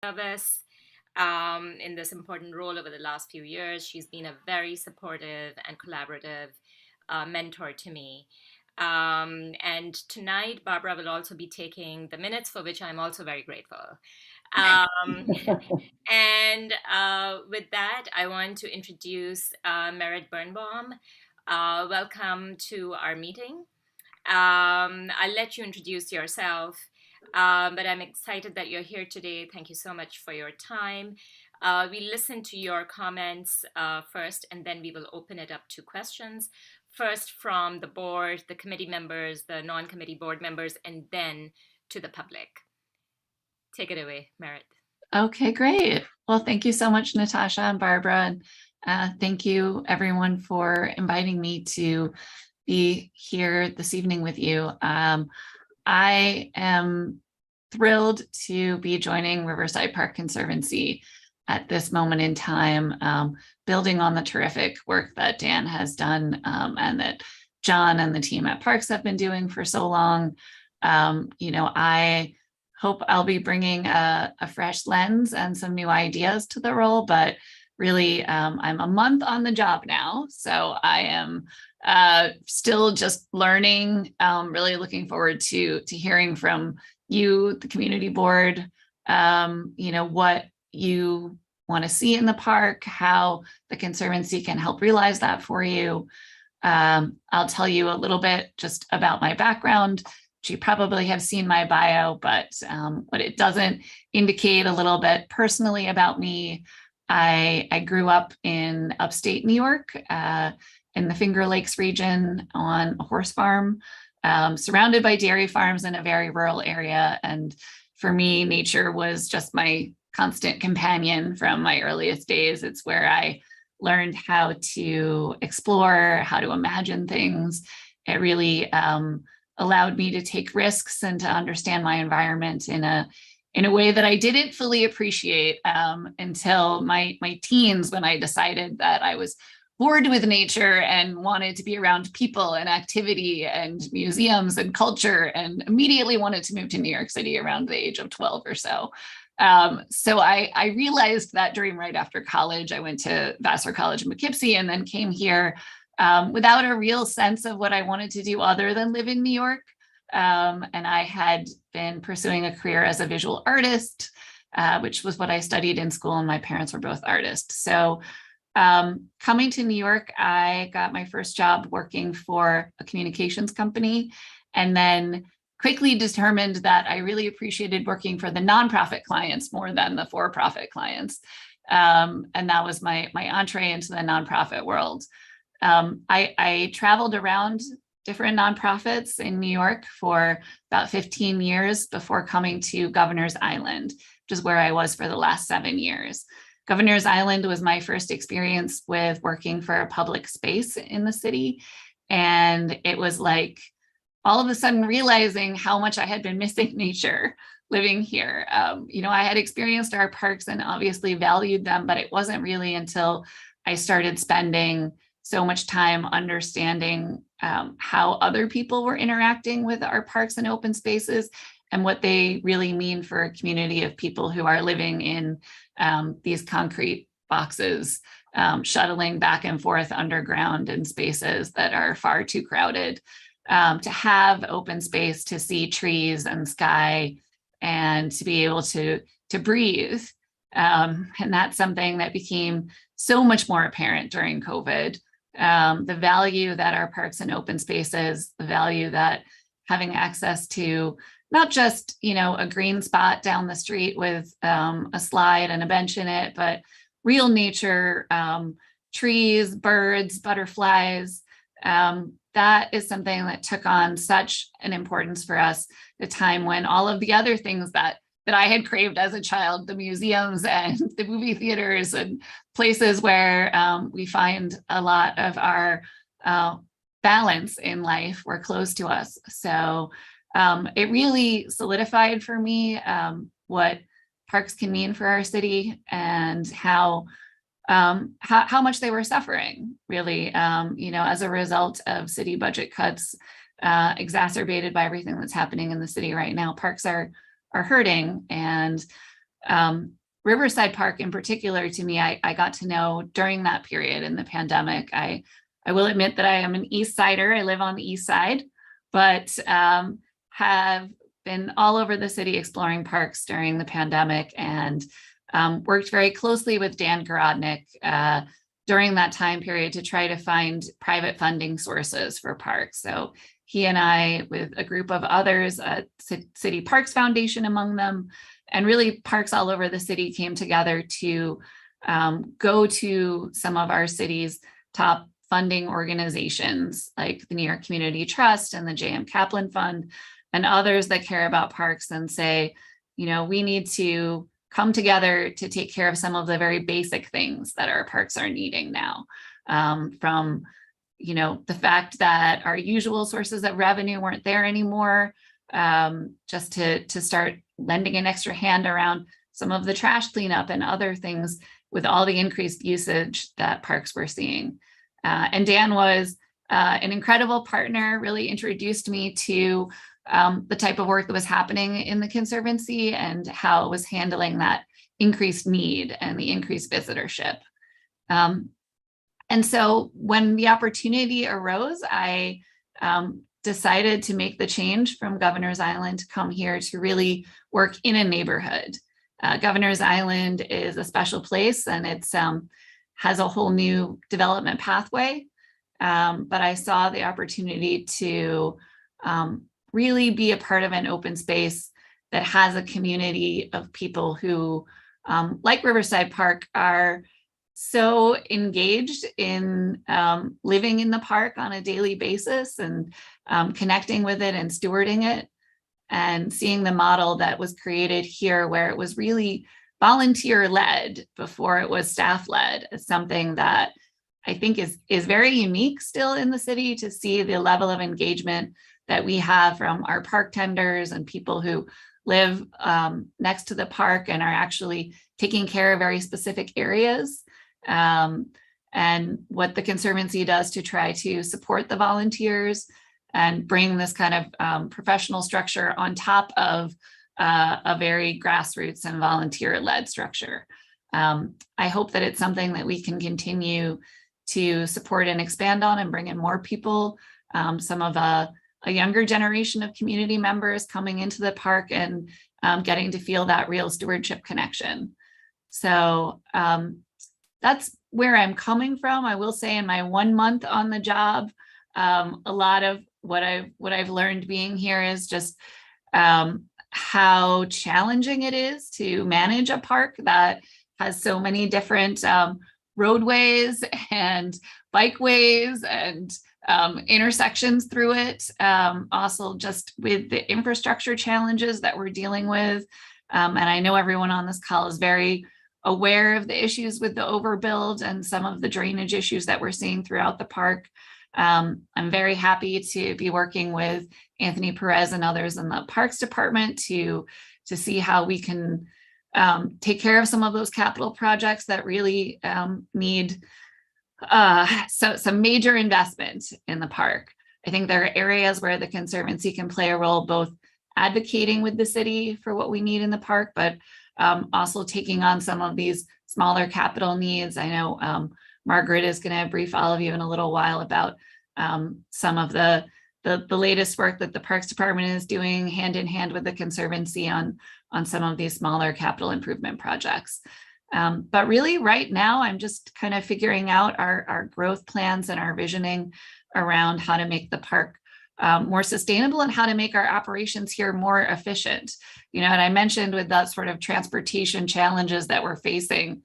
service in this important role over the last few years. She's been a very supportive and collaborative mentor to me. And tonight, Barbara will also be taking the minutes, for which I'm also very grateful. Um, and with that, I want to introduce Merritt Birnbaum. Welcome to our meeting. I'll let you introduce yourself, but I'm excited that you're here today. Thank you so much for your time. We listen to your comments first, and then we will open it up to questions. First from the board, the committee members, the non-committee board members, and then to the public. Take it away, Merritt. Okay, great. Well, thank you so much, Natasha and Barbara. And thank you everyone for inviting me to be here this evening with you. I am thrilled to be joining Riverside Park Conservancy at this moment in time, building on the terrific work that Dan has done and that John and the team at Parks have been doing for so long. I hope I'll be bringing a fresh lens and some new ideas to the role, but really I'm a month on the job now. So I am still just learning, really looking forward to hearing from you, the community board, what you want to see in the park, how the Conservancy can help realize that for you. I'll tell you a little bit just about my background. You probably have seen my bio, but what it doesn't indicate a little bit personally about me. I grew up in upstate New York, in the Finger Lakes region on a horse farm, surrounded by dairy farms in a very rural area. And for me, nature was just my constant companion from my earliest days. It's where I learned how to explore, how to imagine things. It really allowed me to take risks and to understand my environment in a way that I didn't fully appreciate until my teens, when I decided that I was bored with nature and wanted to be around people and activity and museums and culture, and immediately wanted to move to New York City around the age of 12 or so. So I realized that dream right after college. I went to Vassar College in Poughkeepsie and then came here without a real sense of what I wanted to do other than live in New York. And I had been pursuing a career as a visual artist, which was what I studied in school, and my parents were both artists. So coming to New York, I got my first job working for a communications company, and then quickly determined that I really appreciated working for the nonprofit clients more than the for-profit clients. And that was my entree into the nonprofit world. I traveled around different nonprofits in New York for about 15 years before coming to Governor's Island, which is where I was for the last 7 years. Governor's Island was my first experience with working for a public space in the city. And it was like all of a sudden realizing how much I had been missing nature living here. I had experienced our parks and obviously valued them, but it wasn't really until I started spending so much time understanding how other people were interacting with our parks and open spaces and what they really mean for a community of people who are living in these concrete boxes, shuttling back and forth underground in spaces that are far too crowded, to have open space, to see trees and sky, and to be able to breathe. And that's something that became so much more apparent during COVID. The value that our parks and open spaces, the value that having access to not just, a green spot down the street with a slide and a bench in it, but real nature, trees, birds, butterflies. That is something that took on such an importance for us at a time when all of the other things that I had craved as a child, the museums and the movie theaters and places where we find a lot of our balance in life, were close to us. So it really solidified for me what parks can mean for our city and how much they were suffering, really, as a result of city budget cuts, exacerbated by everything that's happening in the city right now. Parks are hurting, and Riverside Park in particular, to me, I got to know during that period in the pandemic. I will admit that I am an East Sider. I live on the East Side, but have been all over the city exploring parks during the pandemic, and worked very closely with Dan Garodnick during that time period to try to find private funding sources for parks. So he and I, with a group of others, City Parks Foundation among them, and really parks all over the city, came together to go to some of our city's top funding organizations like the New York Community Trust and the J.M. Kaplan Fund and others that care about parks, and say, we need to come together to take care of some of the very basic things that our parks are needing now. From the fact that our usual sources of revenue weren't there anymore, just to start lending an extra hand around some of the trash cleanup and other things with all the increased usage that parks were seeing. And Dan was an incredible partner, really introduced me to the type of work that was happening in the Conservancy and how it was handling that increased need and the increased visitorship. And so when the opportunity arose, I decided to make the change from Governor's Island to come here to really work in a neighborhood. Governor's Island is a special place, and it's has a whole new development pathway. But I saw the opportunity to really be a part of an open space that has a community of people who, like Riverside Park, are so engaged in living in the park on a daily basis and connecting with it and stewarding it, and seeing the model that was created here, where it was really volunteer-led before it was staff-led, is something that I think is very unique still in the city, to see the level of engagement that we have from our park tenders and people who live next to the park and are actually taking care of very specific areas. And what the Conservancy does to try to support the volunteers and bring this kind of professional structure on top of a very grassroots and volunteer-led structure. I hope that it's something that we can continue to support and expand on, and bring in more people, some of a younger generation of community members coming into the park and getting to feel that real stewardship connection. So that's where I'm coming from. I will say, in my 1 month on the job, a lot of what I've learned being here is just how challenging it is to manage a park that has so many different roadways and bikeways and intersections through it. Also, just with the infrastructure challenges that we're dealing with. And I know everyone on this call is very aware of the issues with the overbuild and some of the drainage issues that we're seeing throughout the park. I'm very happy to be working with Anthony Perez and others in the Parks Department to see how we can take care of some of those capital projects that really need some major investment in the park. I think there are areas where the Conservancy can play a role, both advocating with the city for what we need in the park, but also taking on some of these smaller capital needs. I know Margaret is going to brief all of you in a little while about some of the latest work that the Parks Department is doing hand in hand with the Conservancy on some of these smaller capital improvement projects. But really right now, I'm just kind of figuring out our growth plans and our visioning around how to make the park more sustainable and how to make our operations here more efficient. And I mentioned with that sort of transportation challenges that we're facing,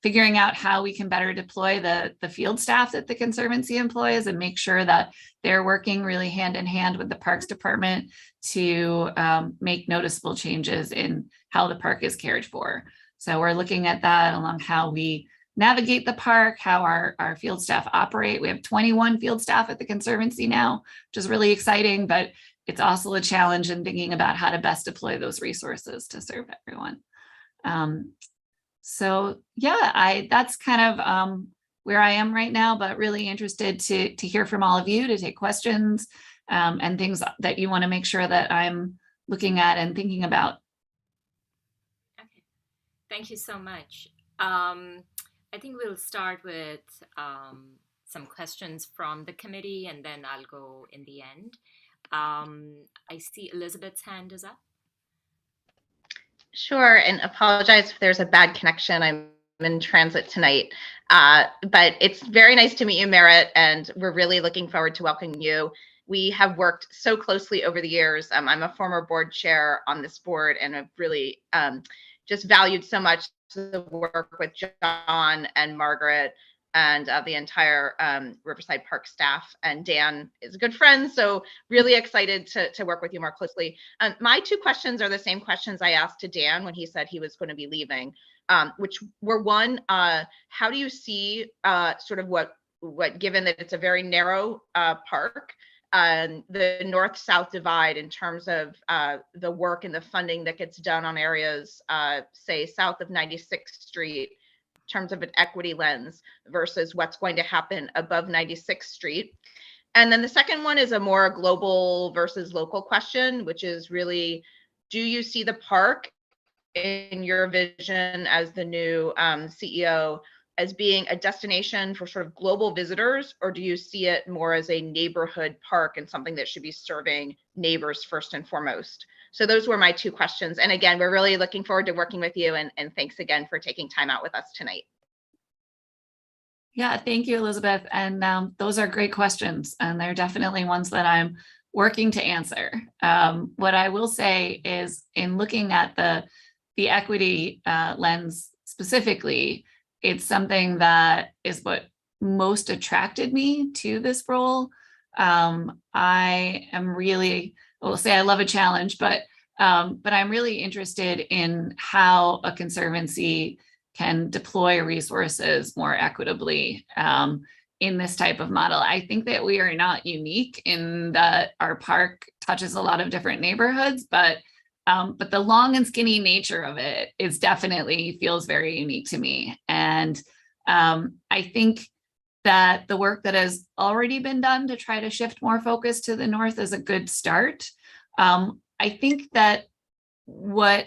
figuring out how we can better deploy the field staff that the Conservancy employs and make sure that they're working really hand in hand with the Parks Department to make noticeable changes in how the park is cared for. So we're looking at that along how we navigate the park, how our field staff operate. We have 21 field staff at the Conservancy now, which is really exciting, but it's also a challenge in thinking about how to best deploy those resources to serve everyone. So yeah, that's kind of where I am right now, but really interested to hear from all of you, to take questions and things that you want to make sure that I'm looking at and thinking about. Thank you so much. I think we'll start with some questions from the committee and then I'll go in the end. I see Elizabeth's hand is up. Sure, and apologize if there's a bad connection. I'm in transit tonight. But it's very nice to meet you, Merritt, and we're really looking forward to welcoming you. We have worked so closely over the years. I'm a former board chair on this board and have really just valued so much the work with John and Margaret and the entire Riverside Park staff. And Dan is a good friend, so really excited to work with you more closely. My two questions are the same questions I asked to Dan when he said he was going to be leaving, which were one, how do you see sort of what given that it's a very narrow park, the north-south divide in terms of the work and the funding that gets done on areas, say, south of 96th Street, in terms of an equity lens versus what's going to happen above 96th Street. And then the second one is a more global versus local question, which is really, do you see the park in your vision as the new CEO as being a destination for sort of global visitors, or do you see it more as a neighborhood park and something that should be serving neighbors first and foremost? So those were my two questions. And again, we're really looking forward to working with you, and thanks again for taking time out with us tonight. Yeah, thank you, Elizabeth. And those are great questions, and they're definitely ones that I'm working to answer. What I will say is, in looking at the equity lens specifically, it's something that is what most attracted me to this role. I am really, I will say I love a challenge, but I'm really interested in how a conservancy can deploy resources more equitably in this type of model. I think that we are not unique in that our park touches a lot of different neighborhoods, but the long and skinny nature of it is definitely feels very unique to me. And I think that the work that has already been done to try to shift more focus to the north is a good start. I think that where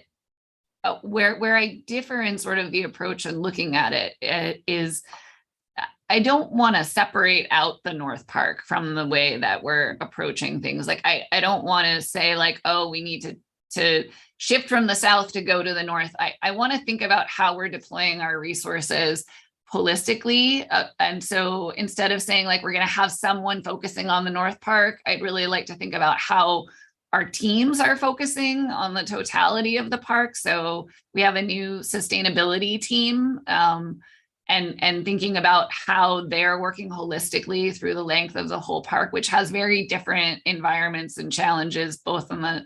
I differ in sort of the approach and looking at it is, I don't want to separate out the North Park from the way that we're approaching things. Like I don't want to say like, oh, we need to shift from the south to go to the north. I want to think about how we're deploying our resources holistically. And so instead of saying like, we're going to have someone focusing on the North Park, I'd really like to think about how our teams are focusing on the totality of the park. So we have a new sustainability team, and thinking about how they're working holistically through the length of the whole park, which has very different environments and challenges, both on the,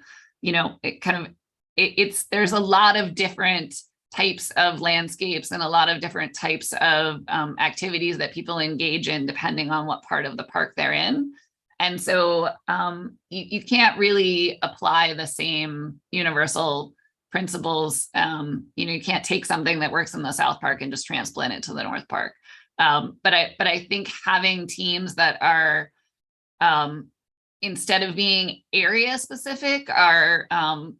there's a lot of different types of landscapes and a lot of different types of activities that people engage in depending on what part of the park they're in. And so you can't really apply the same universal principles. You can't take something that works in the South Park and just transplant it to the North Park. But I think having teams that are, instead of being area specific, are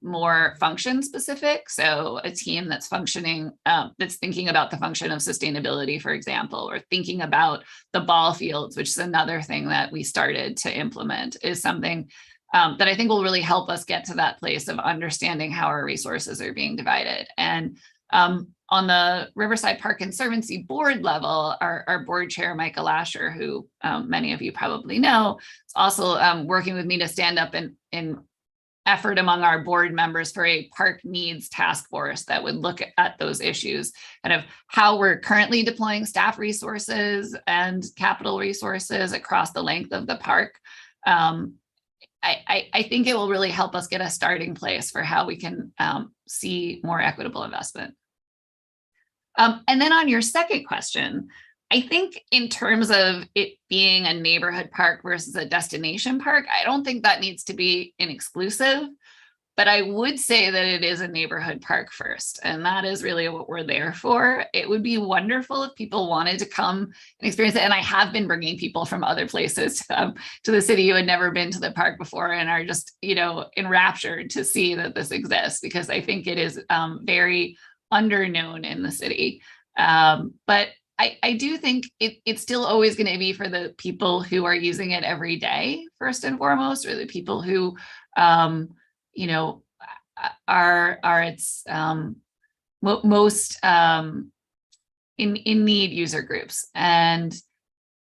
more function specific. So a team that's functioning, that's thinking about the function of sustainability, for example, or thinking about the ball fields, which is another thing that we started to implement, is something that I think will really help us get to that place of understanding how our resources are being divided. And on the Riverside Park Conservancy board level, our board chair, Michael Asher, who many of you probably know, is also working with me to stand up in effort among our board members for a park needs task force that would look at those issues, kind of how we're currently deploying staff resources and capital resources across the length of the park. I think it will really help us get a starting place for how we can see more equitable investment. And then on your second question, I think in terms of it being a neighborhood park versus a destination park, I don't think that needs to be an exclusive, but I would say that it is a neighborhood park first. And that is really what we're there for. It would be wonderful if people wanted to come and experience it. And I have been bringing people from other places to the city who had never been to the park before and are just, enraptured to see that this exists, because I think it is very underknown in the city. But I do think it's still always going to be for the people who are using it every day, first and foremost, or the people who, you know, are its most in need user groups. And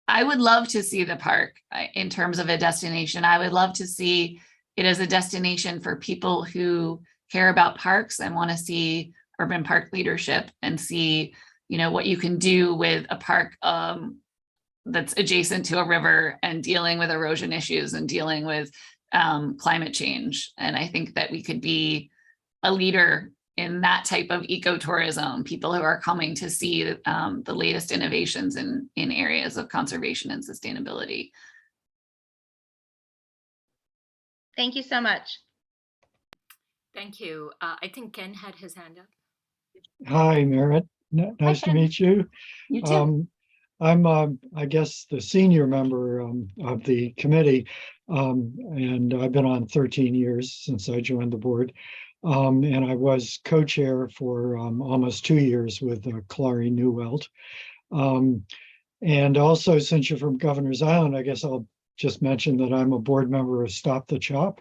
I would love to see the park in terms of a destination. I would love to see it as a destination for people who care about parks and want to see urban park leadership and see, you know, what you can do with a park that's adjacent to a river and dealing with erosion issues and dealing with climate change. And I think that we could be a leader in that type of ecotourism, people who are coming to see the latest innovations in areas of conservation and sustainability. Thank you so much. Thank you. I think Ken had his hand up. Hi, Merritt. Nice to meet you. You too. I'm, I guess, the senior member of the committee, and I've been on 13 years since I joined the board. And I was co-chair for almost 2 years with Clary Newwelt. And also, since you're from Governor's Island, I guess I'll just mention that I'm a board member of Stop the Chop,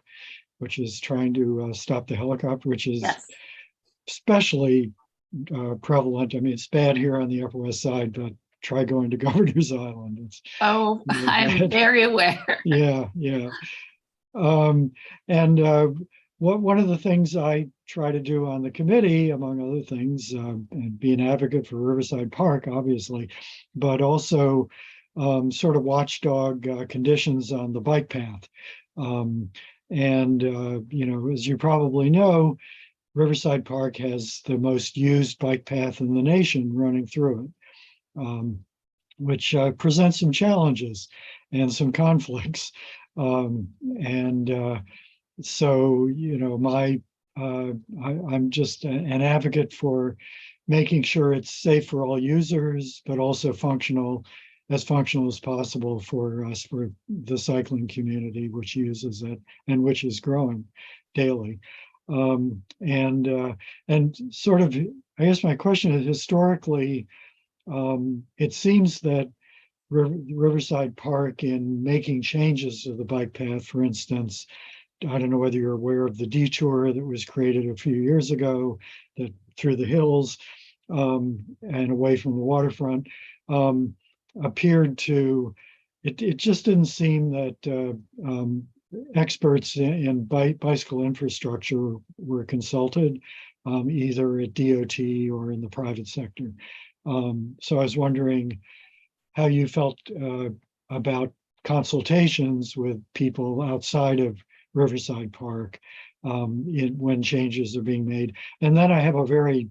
which is trying to stop the helicopter, which is especially prevalent. I mean, it's bad here on the Upper West Side, but try going to Governor's Island. It's really I'm bad. Very aware. Yeah. And one of the things I try to do on the committee, among other things, and be an advocate for Riverside Park, obviously, but also sort of watchdog conditions on the bike path. You know, as you probably know, Riverside Park has the most used bike path in the nation running through it, which presents some challenges and some conflicts. So, you know, I'm just an advocate for making sure it's safe for all users, but also functional as possible for us, for the cycling community, which uses it and which is growing daily. And sort of, I guess my question is, historically, it seems that Riverside Park, in making changes to the bike path, for instance, I don't know whether you're aware of the detour that was created a few years ago, that through the hills and away from the waterfront, appeared to, it just didn't seem that experts in bicycle infrastructure were consulted, either at DOT or in the private sector. So I was wondering how you felt about consultations with people outside of Riverside Park when changes are being made. And then I have a very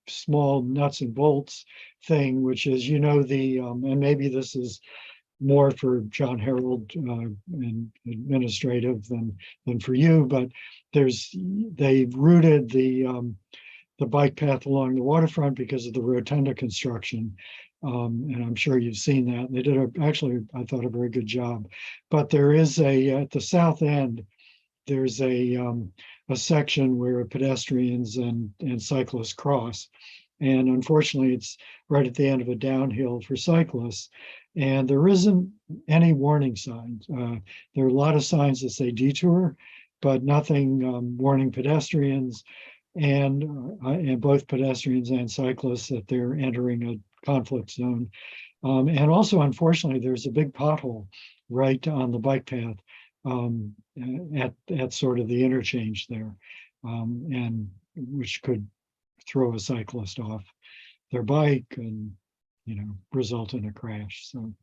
small nuts and bolts thing, which is, you know, and maybe this is more for John Harold and administrative than for you, but they've routed the bike path along the waterfront because of the rotunda construction. And I'm sure you've seen that. They did actually, I thought, a very good job. But there is at the south end, there's a section where pedestrians and cyclists cross. And unfortunately, it's right at the end of a downhill for cyclists. And there isn't any warning signs. There are a lot of signs that say detour, but nothing warning pedestrians and both pedestrians and cyclists that they're entering a conflict zone. And also, unfortunately, there's a big pothole right on the bike path at sort of the interchange there, and which could throw a cyclist off their bike and, you know, result in a crash. So,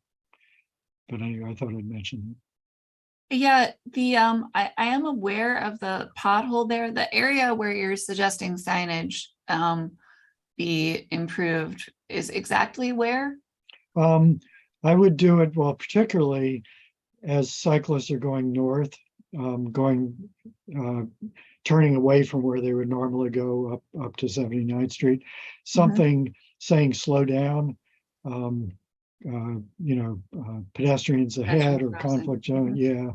but anyway, I thought I'd mention that. Yeah, I am aware of the pothole there. The area where you're suggesting signage be improved is exactly where? I would do it, well, particularly as cyclists are going north, turning away from where they would normally go up to 79th Street, something saying slow down, pedestrians ahead or conflict zone, yeah.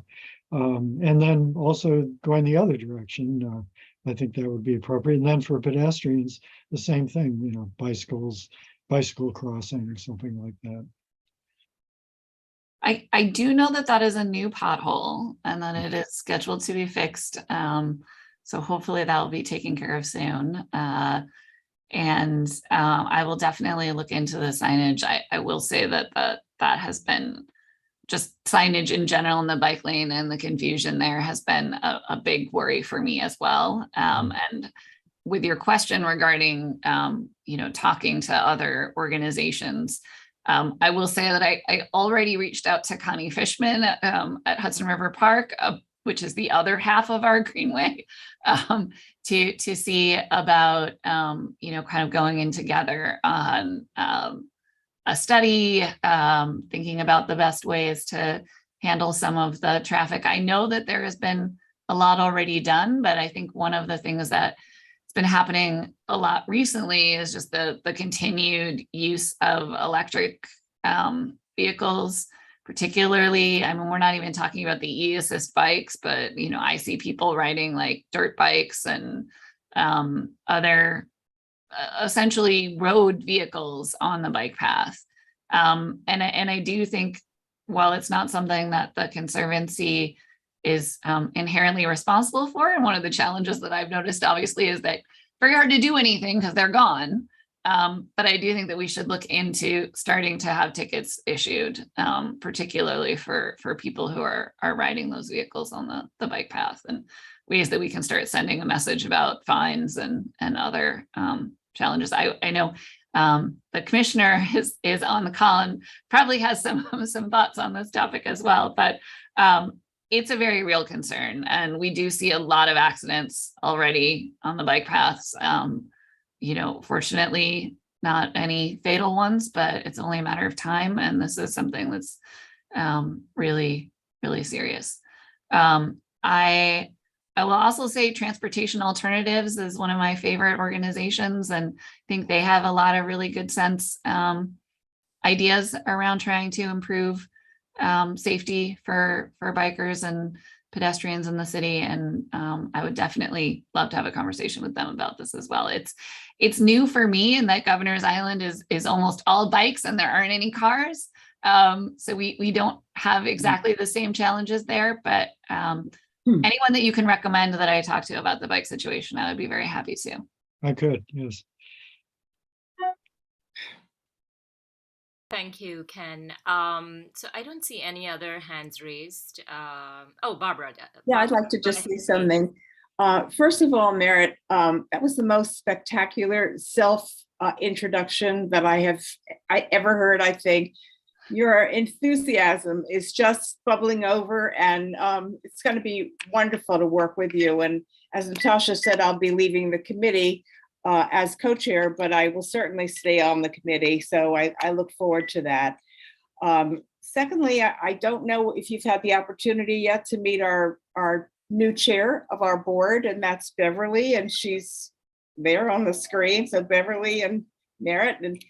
And then also going the other direction, I think that would be appropriate. And then for pedestrians, the same thing, you know, bicycle crossing or something like that. I do know that that is a new pothole and that it is scheduled to be fixed. So hopefully that will be taken care of soon. And I will definitely look into the signage. I will say that that has been just signage in general in the bike lane, and the confusion there has been a big worry for me as well. And with your question regarding, you know, talking to other organizations, I will say that I already reached out to Connie Fishman at Hudson River Park, which is the other half of our greenway, to see about, you know, kind of going in together on a study, thinking about the best ways to handle some of the traffic. I know that there has been a lot already done, but I think one of the things that been happening a lot recently is just the continued use of electric vehicles, particularly. I mean, we're not even talking about the e-assist bikes, but, you know, I see people riding like dirt bikes and other essentially road vehicles on the bike path. And I do think, while it's not something that the Conservancy is inherently responsible for, and one of the challenges that I've noticed obviously is that very hard to do anything because they're gone. But I do think that we should look into starting to have tickets issued, particularly for people who are riding those vehicles on the bike path, and ways that we can start sending a message about fines and other challenges. I know the commissioner is on the call and probably has some thoughts on this topic as well, but it's a very real concern, and we do see a lot of accidents already on the bike paths. You know, fortunately, not any fatal ones, but it's only a matter of time, and this is something that's really, really serious. I will also say Transportation Alternatives is one of my favorite organizations, and I think they have a lot of really good sense ideas around trying to improve safety for bikers and pedestrians in the city. And I would definitely love to have a conversation with them about this as well. It's new for me in that Governor's Island is almost all bikes and there aren't any cars. So we don't have exactly the same challenges there, but anyone that you can recommend that I talk to about the bike situation, I would be very happy to. I could, yes. Thank you, Ken. So I don't see any other hands raised. Oh, Barbara. Yeah, I'd like to just say something. First of all, Merritt, that was the most spectacular self introduction that I ever heard. I think your enthusiasm is just bubbling over, and it's going to be wonderful to work with you. And as Natasha said, I'll be leaving the committee as co-chair, but I will certainly stay on the committee. So I look forward to that. Secondly, I don't know if you've had the opportunity yet to meet our new chair of our board, and that's Beverly, and she's there on the screen. So Beverly and Merritt and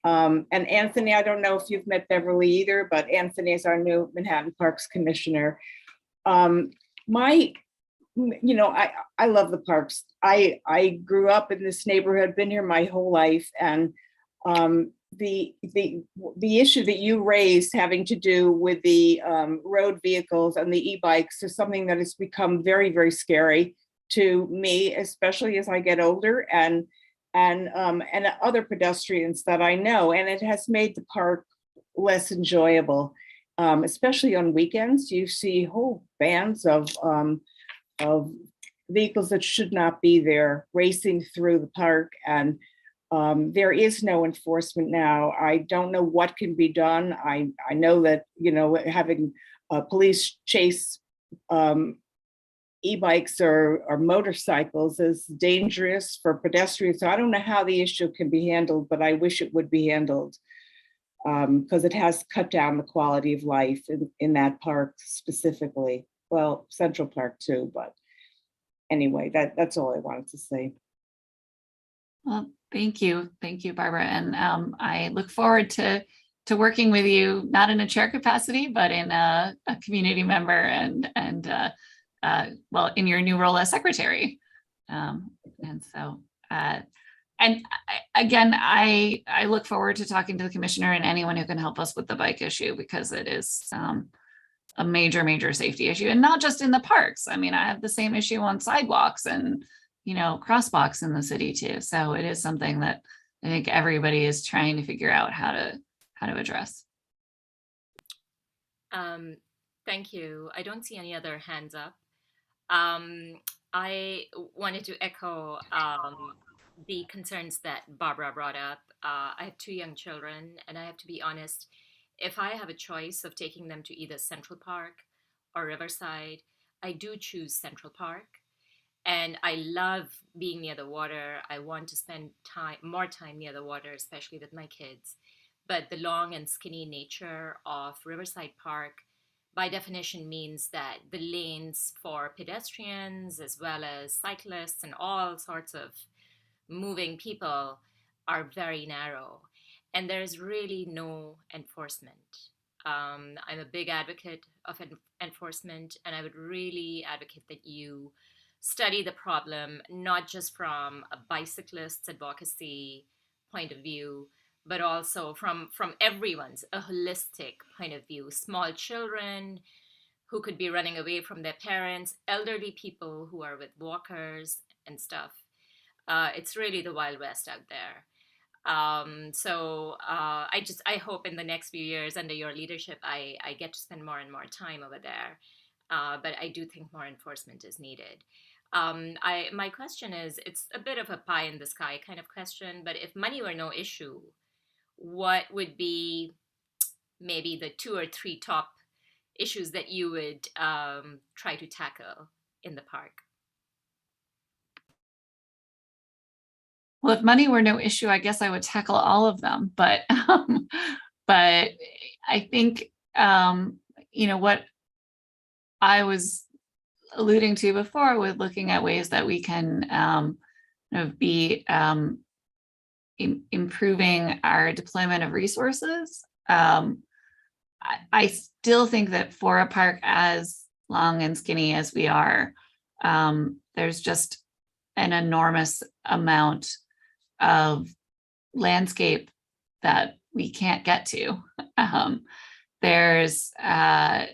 Anthony, I don't know if you've met Beverly either, but Anthony is our new Manhattan Parks Commissioner. I love the parks. I grew up in this neighborhood, been here my whole life, and the issue that you raised having to do with the road vehicles and the e-bikes is something that has become very, very scary to me, especially as I get older, and other pedestrians that I know, and it has made the park less enjoyable, especially on weekends. You see whole bands of vehicles that should not be there racing through the park, and there is no enforcement now. I don't know what can be done. I know that, having police chase e-bikes or motorcycles is dangerous for pedestrians. So I don't know how the issue can be handled, but I wish it would be handled, because it has cut down the quality of life in that park specifically. Well, Central Park too, but anyway, that's all I wanted to say. Well, thank you, Barbara, and I look forward to working with you, not in a chair capacity, but in a community member and in your new role as secretary. And so, and again, I look forward to talking to the commissioner and anyone who can help us with the bike issue, because it is a major safety issue, and not just in the parks. I mean, I have the same issue on sidewalks and, crosswalks in the city too. So it is something that I think everybody is trying to figure out how to address. Thank you. I don't see any other hands up. I wanted to echo the concerns that Barbara brought up. I have 2 young children, and I have to be honest, if I have a choice of taking them to either Central Park or Riverside, I do choose Central Park. And I love being near the water. I want to spend more time near the water, especially with my kids. But the long and skinny nature of Riverside Park, by definition, means that the lanes for pedestrians as well as cyclists and all sorts of moving people are very narrow. And there's really no enforcement. I'm a big advocate of enforcement, and I would really advocate that you study the problem, not just from a bicyclist's advocacy point of view, but also from everyone's, a holistic point of view. Small children who could be running away from their parents, elderly people who are with walkers and stuff. It's really the Wild West out there. I hope in the next few years under your leadership, I get to spend more and more time over there. But I do think more enforcement is needed. My question is, it's a bit of a pie in the sky kind of question, but if money were no issue, what would be maybe the 2 or 3 top issues that you would try to tackle in the park? Well, if money were no issue, I guess I would tackle all of them. But I think what I was alluding to before with looking at ways that we can be improving our deployment of resources. I still think that for a park as long and skinny as we are, there's just an enormous amount of landscape that we can't get to. There's a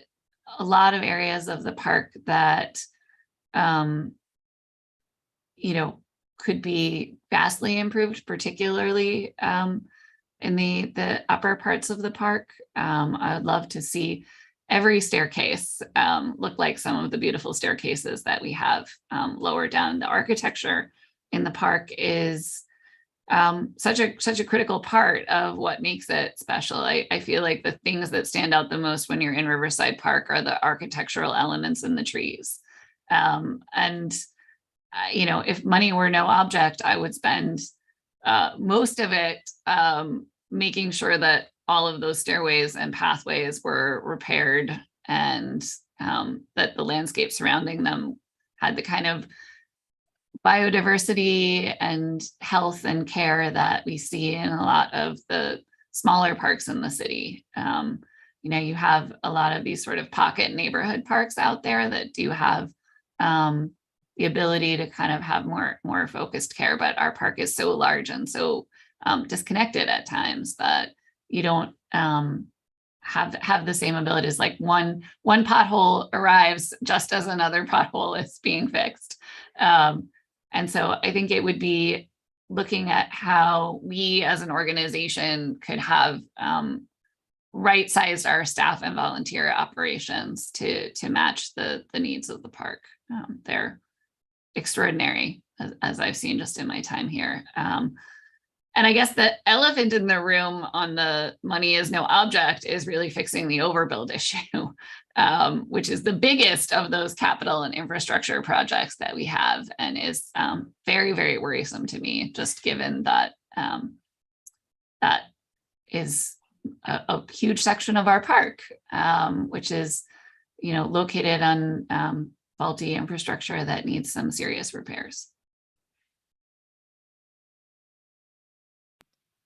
lot of areas of the park that could be vastly improved, particularly in the upper parts of the park. I would love to see every staircase look like some of the beautiful staircases that we have lower down. The architecture in the park is such a critical part of what makes it special. I feel like the things that stand out the most when you're in Riverside Park are the architectural elements in the trees. If money were no object, I would spend most of it making sure that all of those stairways and pathways were repaired, and that the landscape surrounding them had the kind of biodiversity and health and care that we see in a lot of the smaller parks in the city. You have a lot of these sort of pocket neighborhood parks out there that do have the ability to kind of have more focused care, but our park is so large and so disconnected at times that you don't have the same abilities. Like one pothole arrives just as another pothole is being fixed. And so I think it would be looking at how we as an organization could have right-sized our staff and volunteer operations to match the needs of the park. They're extraordinary, as I've seen just in my time here. And I guess the elephant in the room on the money is no object is really fixing the overbuild issue, which is the biggest of those capital and infrastructure projects that we have, and is very, very worrisome to me, just given that that is a huge section of our park, which is, located on faulty infrastructure that needs some serious repairs.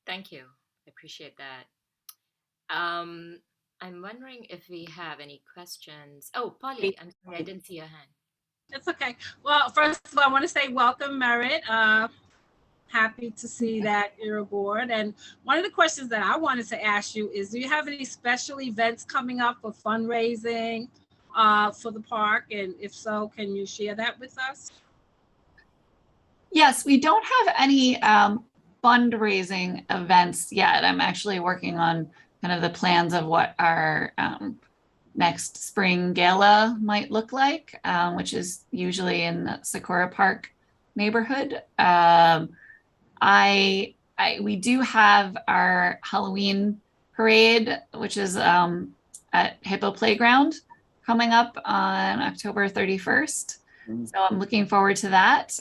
Thank you. I appreciate that. I'm wondering if we have any questions. Oh, Polly, I'm sorry, I didn't see your hand. It's okay. Well, first of all, I want to say welcome, Merritt. Happy to see that you're aboard. And one of the questions that I wanted to ask you is, do you have any special events coming up for fundraising for the park? And if so, can you share that with us? Yes, we don't have any fundraising events yet. I'm actually working on kind of the plans of what our next spring gala might look like, which is usually in the Sakura Park neighborhood. We do have our Halloween parade, which is at Hippo Playground, coming up on October 31st. So I'm looking forward to that.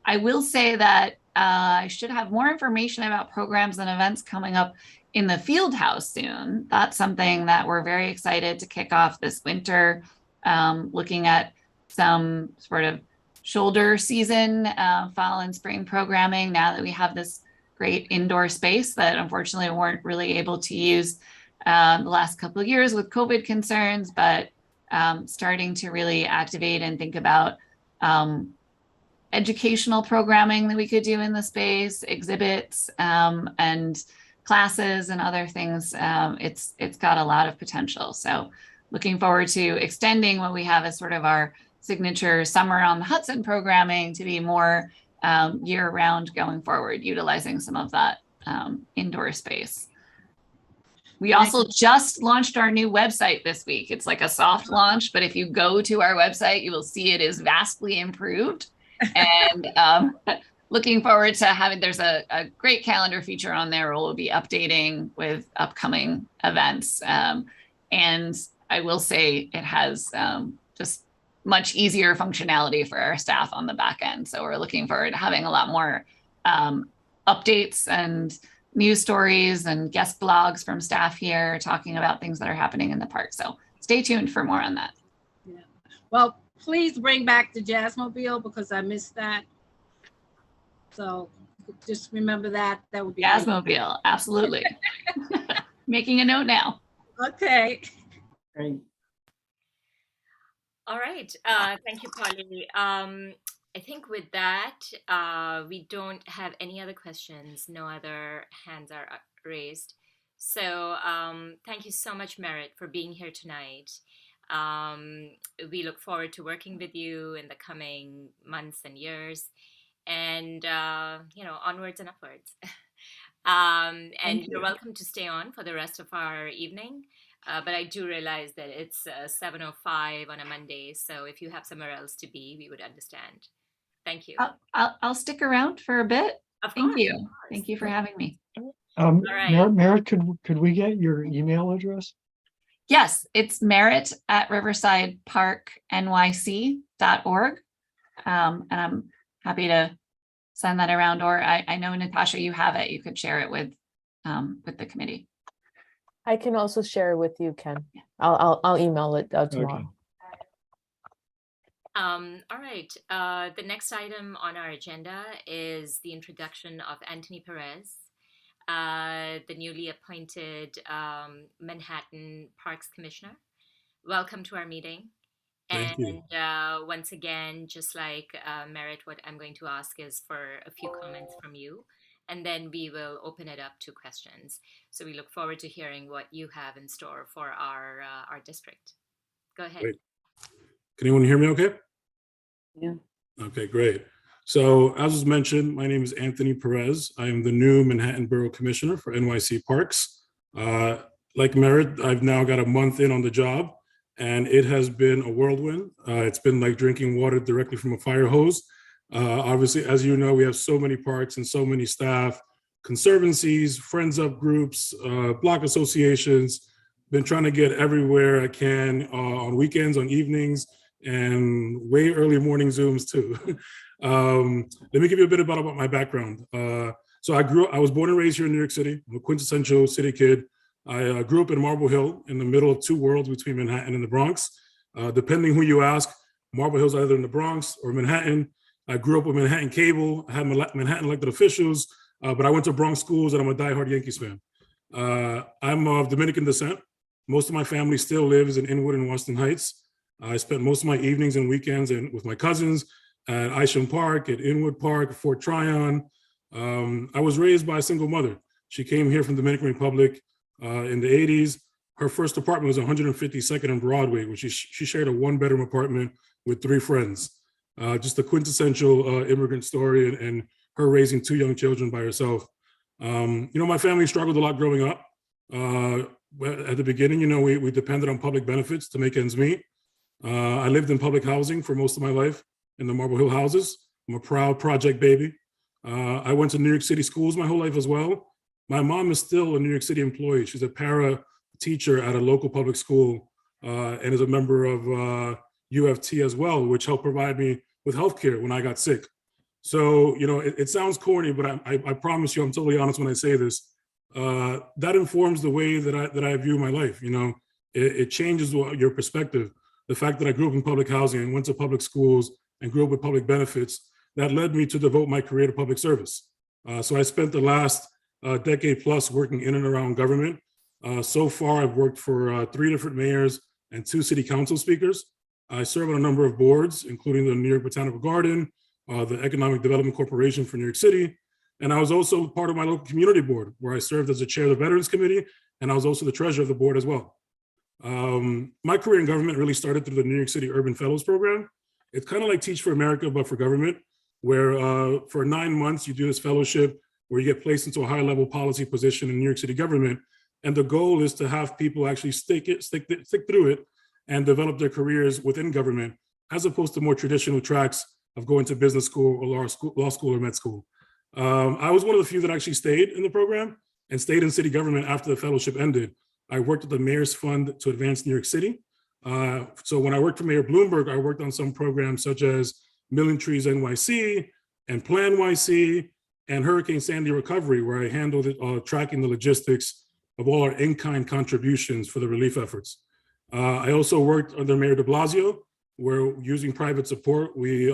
I will say that I should have more information about programs and events coming up in the field house soon. That's something that we're very excited to kick off this winter, looking at some sort of shoulder season, fall and spring programming now that we have this great indoor space that unfortunately we weren't really able to use the last couple of years with COVID concerns, but starting to really activate and think about educational programming that we could do in the space, exhibits, and classes and other things. It's got a lot of potential. So looking forward to extending what we have as sort of our signature summer on the Hudson programming to be more year round going forward, utilizing some of that indoor space. We also just launched our new website this week. It's like a soft launch, but if you go to our website, you will see it is vastly improved. And looking forward to having, there's a great calendar feature on there where we'll be updating with upcoming events. And I will say it has just much easier functionality for our staff on the back end. So we're looking forward to having a lot more updates and news stories and guest blogs from staff here talking about things that are happening in the park. So stay tuned for more on that. Yeah. Well, please bring back the Jazzmobile because I missed that. So just remember that. That would be Jazzmobile, absolutely. Making a note now. Okay. Great. All right. Thank you, Polly. I think with that, we don't have any other questions. No other hands are raised. So thank you so much, Merritt, for being here tonight. We look forward to working with you in the coming months and years, and onwards and upwards. And you're welcome to stay on for the rest of our evening. But I do realize that it's 7:05 on a Monday, so if you have somewhere else to be, we would understand. Thank you. I'll stick around for a bit. Thank you. Of course. Thank you for having me. right. Merritt, could we get your email address? Yes, it's merritt@riversideparknyc.org. And I'm happy to send that around, or I know, Natasha, you have it. You could share it with the committee. I can also share it with you, Ken. I'll email it tomorrow. Okay. All right. The next item on our agenda is the introduction of Anthony Perez, the newly appointed Manhattan Parks Commissioner. Welcome to our meeting. Thank you. And once again, just like Merritt, what I'm going to ask is for a few comments from you, and then we will open it up to questions. So we look forward to hearing what you have in store for our district. Go ahead. Great. Can anyone hear me okay? Yeah. Okay, great. So as was mentioned, my name is Anthony Perez. I am the new Manhattan Borough Commissioner for NYC Parks. Like Merritt, I've now got a month in on the job, and it has been a whirlwind. It's been like drinking water directly from a fire hose. Obviously, as you know, we have so many parks and so many staff, conservancies, friends of groups, block associations. Been trying to get everywhere I can on weekends, on evenings, and way early morning Zooms too. Let me give you a bit about my background. So I was born and raised here in New York City. I'm a quintessential city kid. I grew up in Marble Hill in the middle of two worlds between Manhattan and the Bronx. Depending who you ask, Marble Hill's either in the Bronx or Manhattan. I grew up with Manhattan cable. I had Manhattan elected officials, but I went to Bronx schools and I'm a diehard Yankees fan. I'm of Dominican descent. Most of my family still lives in Inwood and Washington Heights. I spent most of my evenings and weekends with my cousins at Isham Park, at Inwood Park, Fort Tryon. I was raised by a single mother. She came here from the Dominican Republic in the 80s. Her first apartment was 152nd and Broadway, where she shared a one-bedroom apartment with 3 friends. Just a quintessential immigrant story, and her raising 2 young children by herself. My family struggled a lot growing up. At the beginning, we depended on public benefits to make ends meet. I lived in public housing for most of my life in the Marble Hill houses. I'm a proud project baby. I went to New York City schools my whole life as well. My mom is still a New York City employee. She's a para teacher at a local public school and is a member of UFT as well, which helped provide me with healthcare when I got sick. So, it sounds corny, but I promise you, I'm totally honest when I say this. That informs the way that I view my life. It changes your perspective. The fact that I grew up in public housing and went to public schools and grew up with public benefits, that led me to devote my career to public service. So I spent the last decade plus working in and around government. So far, I've worked for 3 different mayors and 2 city council speakers. I serve on a number of boards, including the New York Botanical Garden, the Economic Development Corporation for New York City. And I was also part of my local community board, where I served as the chair of the Veterans Committee, and I was also the treasurer of the board as well. My career in government really started through the New York City Urban Fellows Program. It's kind of like Teach for America, but for government, where for 9 months, you do this fellowship where you get placed into a high-level policy position in New York City government. And the goal is to have people actually stick through it and develop their careers within government, as opposed to more traditional tracks of going to business school or law school or med school. I was one of the few that actually stayed in the program and stayed in city government after the fellowship ended. I worked at the Mayor's Fund to Advance New York City. So when I worked for Mayor Bloomberg, I worked on some programs such as Million Trees NYC and Plan YC and Hurricane Sandy recovery, where I handled it, tracking the logistics of all our in-kind contributions for the relief efforts. I also worked under Mayor de Blasio, where using private support, we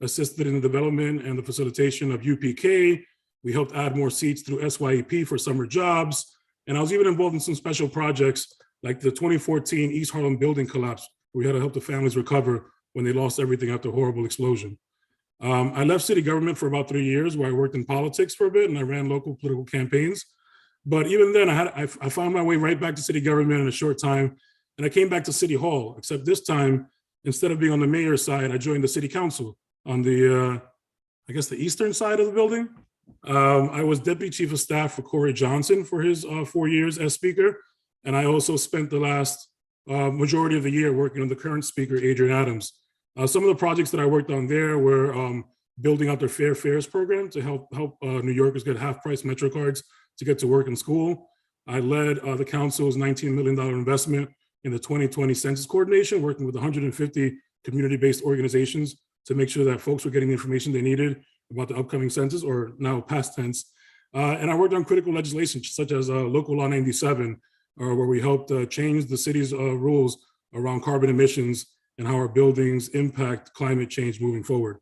assisted in the development and the facilitation of UPK. We helped add more seats through SYEP for summer jobs. And I was even involved in some special projects like the 2014 East Harlem building collapse. We had to help the families recover when they lost everything after a horrible explosion. I left city government for about 3 years, where I worked in politics for a bit and I ran local political campaigns. But even then, I found my way right back to city government in a short time. And I came back to City Hall, except this time, instead of being on the mayor's side, I joined the city council on the, I guess the eastern side of the building. I was deputy chief of staff for Corey Johnson for his 4 years as speaker. And I also spent the last majority of the year working on the current speaker, Adrian Adams. Some of the projects that I worked on there were building out their Fair Fares program to help New Yorkers get half-price Metro cards to get to work and school. I led the council's $19 million investment in the 2020 census coordination, working with 150 community-based organizations to make sure that folks were getting the information they needed about the upcoming census, or now past tense. And I worked on critical legislation, such as Local Law 97, where we helped change the city's rules around carbon emissions and how our buildings impact climate change moving forward.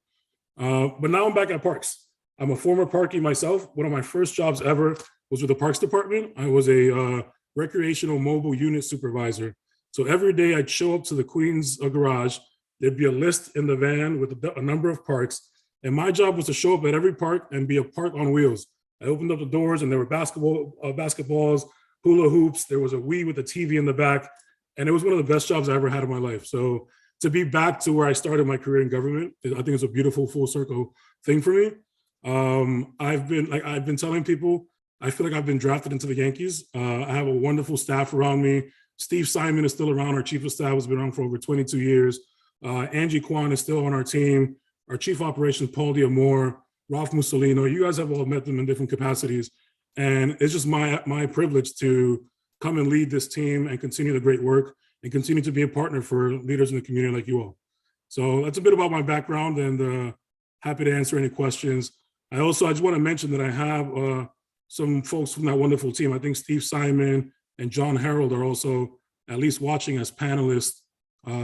But now I'm back at Parks. I'm a former Parkie myself. One of my first jobs ever was with the Parks Department. I was a recreational mobile unit supervisor. So every day I'd show up to the Queens garage. There'd be a list in the van with a number of parks. And my job was to show up at every park and be a park on wheels. I opened up the doors and there were basketballs, hula hoops. There was a Wii with a TV in the back. And it was one of the best jobs I ever had in my life. So to be back to where I started my career in government, I think it's a beautiful full circle thing for me. I've been telling people, I feel like I've been drafted into the Yankees. I have a wonderful staff around me. Steve Simon is still around. Our chief of staff has been around for over 22 years. Angie Kwan is still on our team. Our chief operations, Paul Diamore, Ralph Mussolino. You guys have all met them in different capacities. And it's just my privilege to come and lead this team and continue the great work and continue to be a partner for leaders in the community like you all. So that's a bit about my background, and happy to answer any questions. I just want to mention that I have some folks from that wonderful team. I think Steve Simon and John Harold are also at least watching as panelists.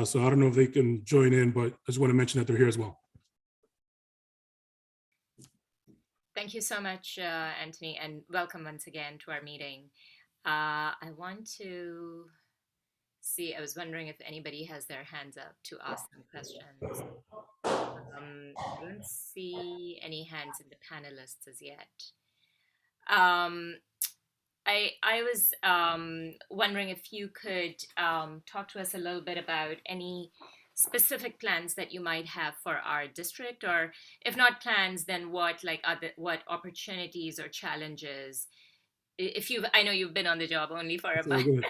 So I don't know if they can join in, but I just want to mention that they're here as well. Thank you so much, Anthony, and welcome once again to our meeting. I want to see, I was wondering if anybody has their hands up to ask some questions. I don't see any hands in the panelists as yet. I was wondering if you could talk to us a little bit about any specific plans that you might have for our district, or if not plans, then what what opportunities or challenges. If you, I know you've been on the job only for a month,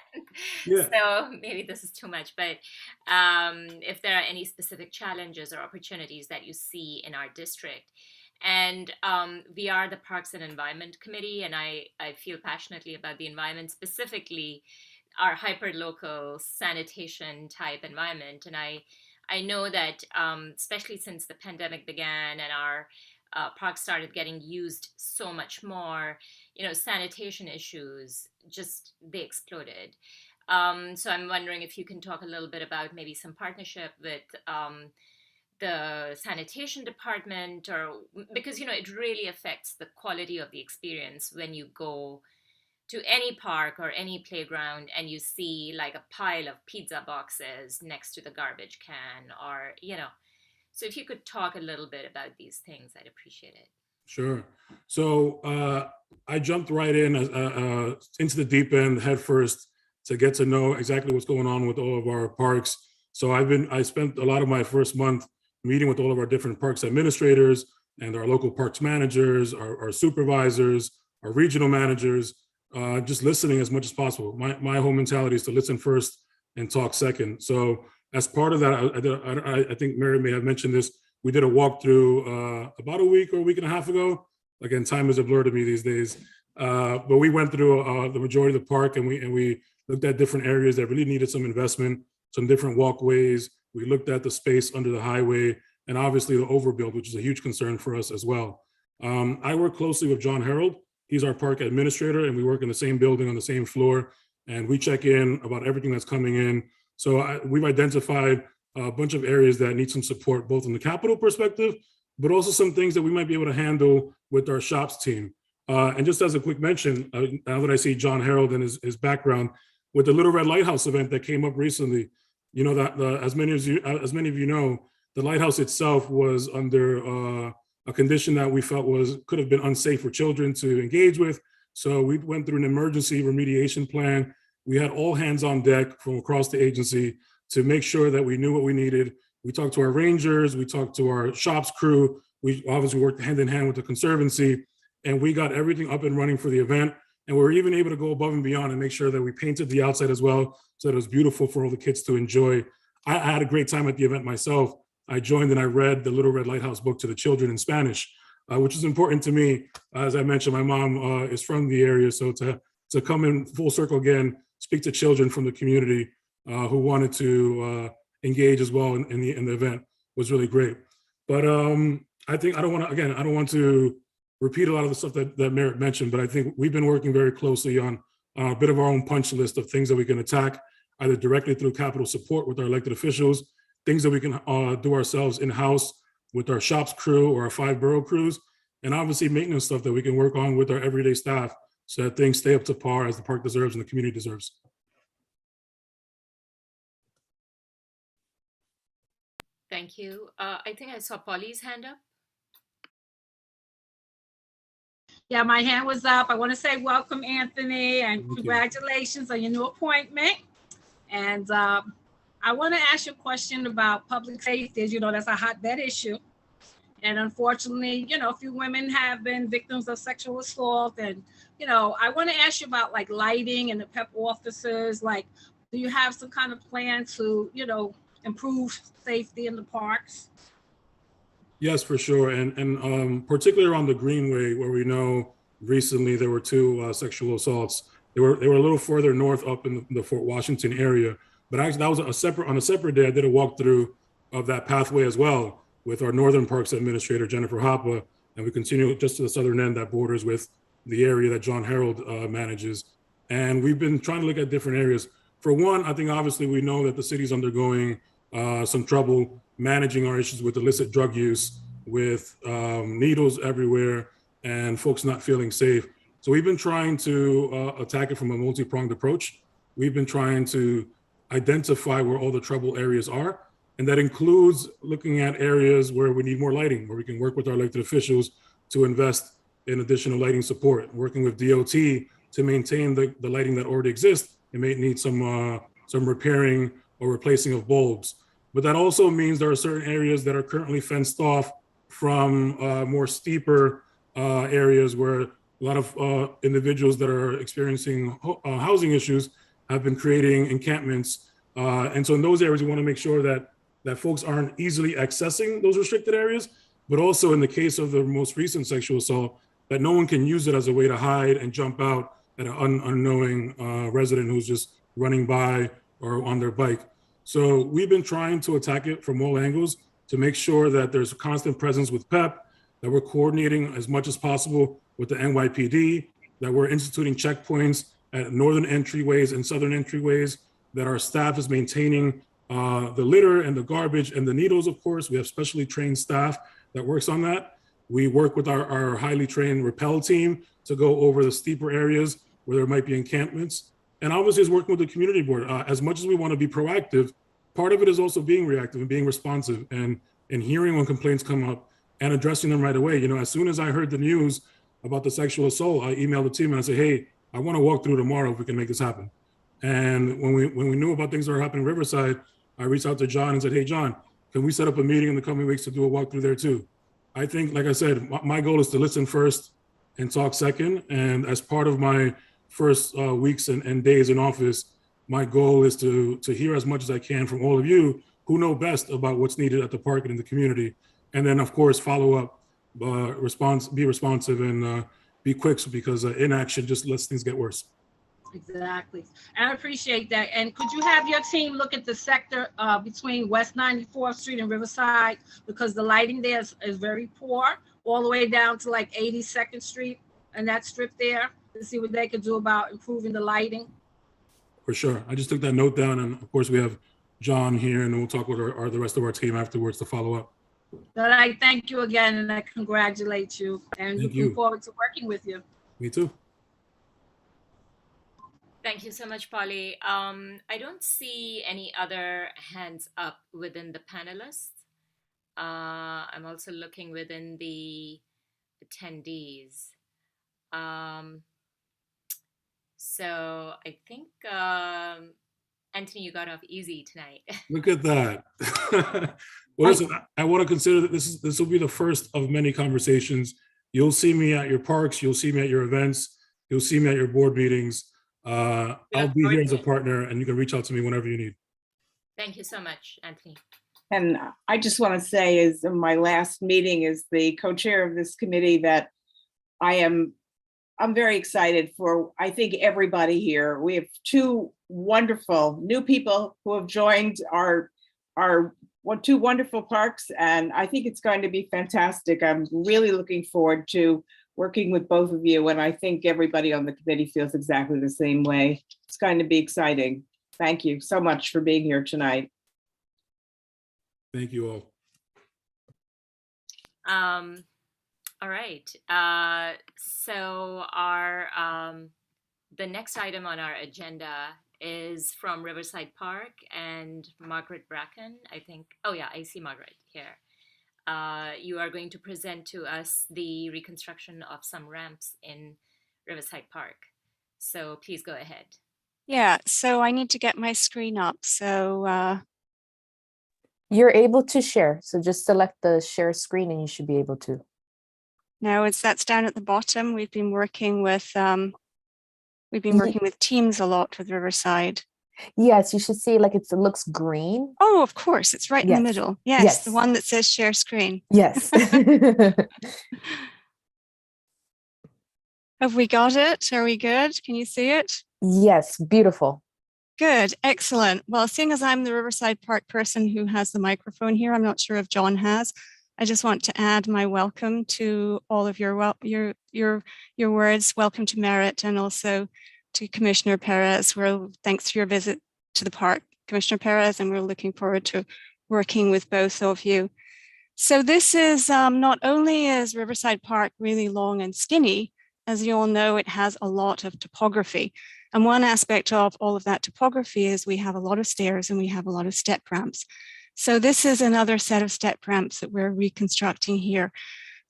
Yeah. so maybe this is too much, but if there are any specific challenges or opportunities that you see in our district. And we are the Parks and Environment Committee, and I feel passionately about the environment, specifically our hyper-local sanitation type environment. And I know that especially since the pandemic began and our parks started getting used so much more, sanitation issues they exploded. So I'm wondering if you can talk a little bit about maybe some partnership with the sanitation department, or because it really affects the quality of the experience when you go to any park or any playground and you see like a pile of pizza boxes next to the garbage can, or so if you could talk a little bit about these things, I'd appreciate it. Sure. So I jumped right in into the deep end head first to get to know exactly what's going on with all of our parks. So I spent a lot of my first month meeting with all of our different parks administrators and our local parks managers, our supervisors, our regional managers, just listening as much as possible. My whole mentality is to listen first and talk second. So as part of that, I think Mary may have mentioned this, we did a walkthrough about a week or a week and a half ago. Again, time is a blur to me these days. But we went through the majority of the park, and we looked at different areas that really needed some investment, some different walkways. We looked at the space under the highway, and obviously the overbuild, which is a huge concern for us as well. I work closely with John Harold. He's our park administrator, and we work in the same building on the same floor, and we check in about everything that's coming in. So we've identified a bunch of areas that need some support, both in the capital perspective, but also some things that we might be able to handle with our shops team. And just as a quick mention, now that I see John Harold and his background, with the Little Red Lighthouse event that came up recently, that as many of you know, the lighthouse itself was under a condition that we felt could have been unsafe for children to engage with. So we went through an emergency remediation plan. We had all hands on deck from across the agency to make sure that we knew what we needed. We talked to our rangers, we talked to our shops crew. We obviously worked hand in hand with the Conservancy, and we got everything up and running for the event. And we were even able to go above and beyond and make sure that we painted the outside as well, so that it was beautiful for all the kids to enjoy. I had a great time at the event myself. I joined and I read the Little Red Lighthouse book to the children in Spanish, which is important to me. As I mentioned, my mom is from the area, so to come in full circle again, speak to children from the community who wanted to engage as well in the event was really great. But I think I don't want to repeat a lot of the stuff that Merritt mentioned, but I think we've been working very closely on a bit of our own punch list of things that we can attack, either directly through capital support with our elected officials, things that we can do ourselves in-house with our shops crew or our 5 borough crews, and obviously maintenance stuff that we can work on with our everyday staff so that things stay up to par as the park deserves and the community deserves. Thank you. I think I saw Polly's hand up. Yeah, my hand was up. I want to say welcome, Anthony, and congratulations on your new appointment. And I want to ask you a question about public safety. As you know, that's a hotbed issue. And unfortunately, a few women have been victims of sexual assault. And, I want to ask you about like lighting and the PEP officers. Like, do you have some kind of plan to, improve safety in the parks? Yes, for sure. And particularly around the Greenway, where we know recently there were 2 sexual assaults. They were a little further north up in the Fort Washington area. But actually, that was on a separate day. I did a walkthrough of that pathway as well with our Northern Parks Administrator, Jennifer Hoppe, and we continue just to the southern end that borders with the area that John Harold manages. And we've been trying to look at different areas. For one, I think obviously we know that the city's undergoing some trouble managing our issues with illicit drug use, with needles everywhere, and folks not feeling safe. So we've been trying to attack it from a multi-pronged approach. We've been trying to identify where all the trouble areas are. And that includes looking at areas where we need more lighting, where we can work with our elected officials to invest in additional lighting support, working with DOT to maintain the lighting that already exists. It may need some repairing or replacing of bulbs. But that also means there are certain areas that are currently fenced off from more steeper areas where a lot of individuals that are experiencing housing issues have been creating encampments. And so in those areas, we want to make sure that folks aren't easily accessing those restricted areas, but also in the case of the most recent sexual assault, that no one can use it as a way to hide and jump out at an unknowing resident who's just running by or on their bike. So we've been trying to attack it from all angles to make sure that there's a constant presence with PEP, that we're coordinating as much as possible with the NYPD, that we're instituting checkpoints at northern entryways and southern entryways, that our staff is maintaining the litter and the garbage and the needles, of course. We have specially trained staff that works on that. We work with our highly trained rappel team to go over the steeper areas where there might be encampments. And obviously, it's working with the community board. As much as we want to be proactive, part of it is also being reactive and being responsive and hearing when complaints come up and addressing them right away. You know, as soon as I heard the news about the sexual assault, I emailed the team and I said, hey, I want to walk through tomorrow if we can make this happen. And when we knew about things that were happening in Riverside, I reached out to John and said, hey, John, can we set up a meeting in the coming weeks to do a walkthrough there too? I think, like I said, my goal is to listen first and talk second. And as part of my first weeks and days in office, my goal is to hear as much as I can from all of you who know best about what's needed at the park and in the community. And then, of course, follow up, be responsive and be quick, because inaction just lets things get worse. Exactly. I appreciate that. And could you have your team look at the sector between West 94th Street and Riverside, because the lighting there is very poor, all the way down to like 82nd Street and that strip there, to see what they could do about improving the lighting? For sure. I just took that note down. And of course, we have John here, and we'll talk with the rest of our team afterwards to follow up. But I thank you again, and I congratulate you, and looking forward to working with you. Me too. Thank you so much, Polly. I don't see any other hands up within the panelists. I'm also looking within the attendees. So I think, Anthony, you got off easy tonight. Look at that. Well, listen, I want to consider that this will be the first of many conversations. You'll see me at your parks. You'll see me at your events. You'll see me at your board meetings. I'll be here as a partner, and you can reach out to me whenever you need. Thank you so much, Anthony. And I just want to say, is my last meeting as the co-chair of this committee, that I'm very excited for, I think, everybody here. We have two wonderful new people who have joined our two wonderful parks, and I think it's going to be fantastic. I'm really looking forward to working with both of you, and I think everybody on the committee feels exactly the same way. It's going to be exciting. Thank you so much for being here tonight. Thank you all. All right. So the next item on our agenda is from Riverside Park and Margaret Bracken, I think. Oh yeah, I see Margaret here. You are going to present to us the reconstruction of some ramps in Riverside Park. So please go ahead. Yeah, so I need to get my screen up. So You're able to share. So just select the share screen and you should be able to. now that's down at the bottom. We've been working with Teams a lot with Riverside. Yes, you should see like it looks green. Oh, of course, it's right in the middle. Yes, the one that says share screen. Yes. Have we got it? Are we good? Can you see it? Yes, beautiful. Good, excellent. Well, seeing as I'm the Riverside Park person who has the microphone here, I'm not sure if John has. I just want to add my welcome to all of your words. Welcome to Merritt and also to Commissioner Perez. Thanks for your visit to the park, Commissioner Perez, and we're looking forward to working with both of you. So this is not only is Riverside Park really long and skinny, as you all know, it has a lot of topography. And one aspect of all of that topography is we have a lot of stairs and we have a lot of step ramps. So this is another set of step ramps that we're reconstructing here.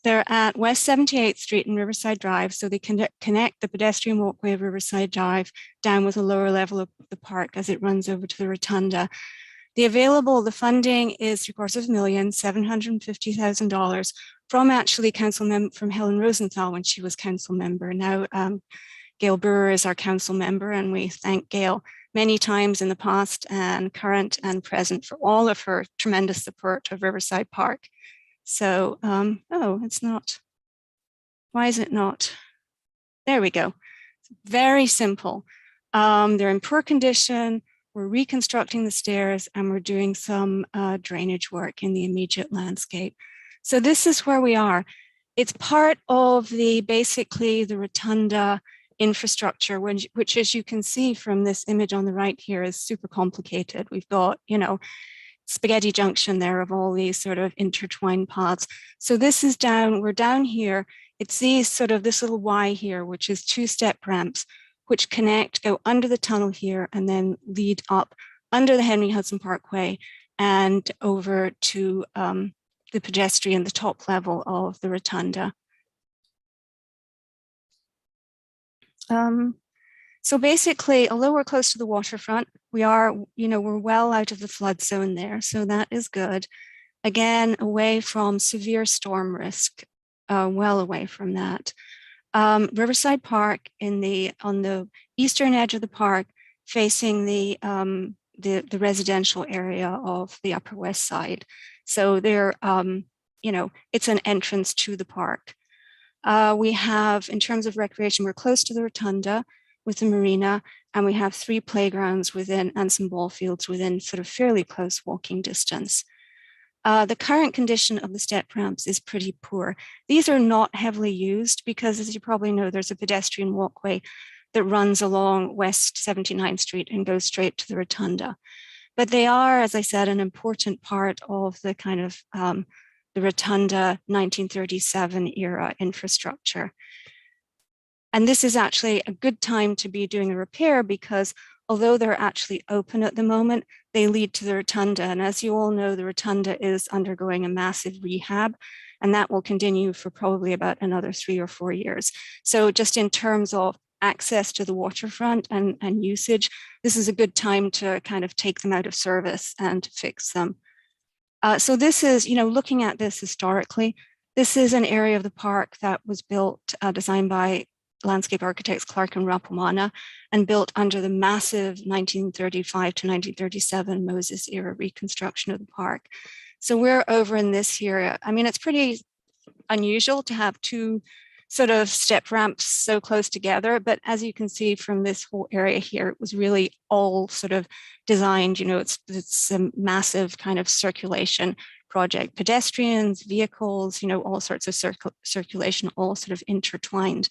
They're at West 78th Street and Riverside Drive, so they connect the pedestrian walkway of Riverside Drive down with a lower level of the park as it runs over to the rotunda. The funding is $750,000 from actually from Helen Rosenthal when she was council member. Now Gail Brewer is our council member, and we thank Gail many times in the past and current and present for all of her tremendous support of Riverside Park. So, oh, it's not. Why is it not? There we go. Very simple. They're in poor condition. We're reconstructing the stairs and we're doing some drainage work in the immediate landscape. So this is where we are. It's part of basically the rotunda infrastructure, which as you can see from this image on the right here is super complicated. We've got, spaghetti junction there of all these sort of intertwined paths. So this is we're down here. It's this little Y here, which is 2 step ramps, which go under the tunnel here and then lead up under the Henry Hudson Parkway and over to the top level of the rotunda. So basically, although we're close to the waterfront, we're well out of the flood zone there. So that is good. Again, away from severe storm risk, well away from that. Riverside Park on the eastern edge of the park, facing the residential area of the Upper West Side. So there, it's an entrance to the park. We have, in terms of recreation, we're close to the rotunda with the marina, and we have 3 playgrounds within and some ball fields within sort of fairly close walking distance. The current condition of the step ramps is pretty poor. These are not heavily used because, as you probably know, there's a pedestrian walkway that runs along West 79th Street and goes straight to the rotunda. But they are, as I said, an important part of the kind of the rotunda 1937 era infrastructure. And this is actually a good time to be doing a repair because although they're actually open at the moment, they lead to the rotunda. And as you all know, the rotunda is undergoing a massive rehab, and that will continue for probably about another 3 or 4 years. So just in terms of access to the waterfront and usage, this is a good time to kind of take them out of service and to fix them. So this is, looking at this historically, this is an area of the park that was built, designed by landscape architects Clark and Rapamana, and built under the massive 1935 to 1937 Moses era reconstruction of the park. So we're over in this here. I mean, it's pretty unusual to have 2 sort of step ramps so close together, but as you can see from this whole area here, it was really all sort of designed, it's a massive kind of circulation project, pedestrians, vehicles, all sorts of circulation, all sort of intertwined.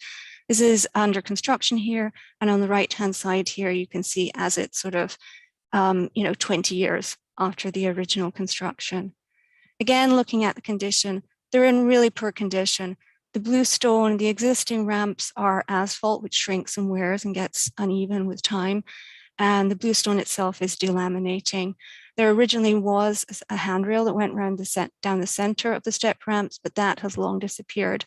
This is under construction here, and on the right-hand side here, you can see as it's sort of, 20 years after the original construction. Again, looking at the condition, they're in really poor condition. The bluestone, the existing ramps are asphalt, which shrinks and wears and gets uneven with time. And the bluestone itself is delaminating. There originally was a handrail that went around down the center of the step ramps, but that has long disappeared.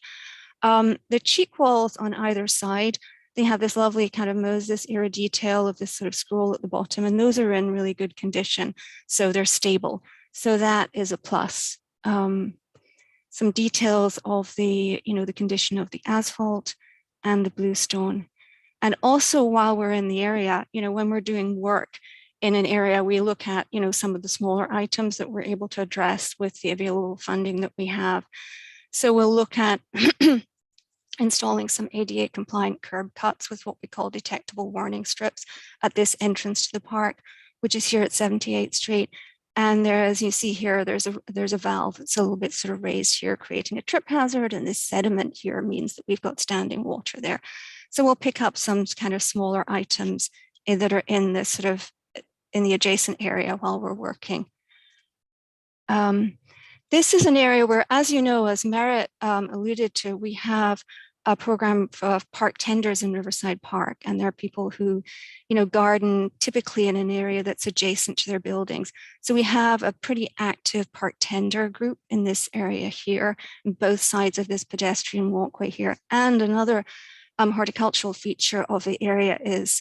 The cheek walls on either side, they have this lovely kind of Moses era detail of this sort of scroll at the bottom, and those are in really good condition. So they're stable. So that is a plus. Some details of the condition of the asphalt and the bluestone. And also while we're in the area, when we're doing work in an area, we look at, some of the smaller items that we're able to address with the available funding that we have. So we'll look at installing some ADA compliant curb cuts with what we call detectable warning strips at this entrance to the park, which is here at 78th Street. And there, as you see here, there's a valve that's a little bit sort of raised here, creating a trip hazard. And this sediment here means that we've got standing water there. So we'll pick up some kind of smaller items that are in this sort of in the adjacent area while we're working. This is an area where, as you know, as Merritt alluded to, we have a program of park tenders in Riverside Park, and there are people who, garden typically in an area that's adjacent to their buildings. So we have a pretty active park tender group in this area here, on both sides of this pedestrian walkway here. And another horticultural feature of the area is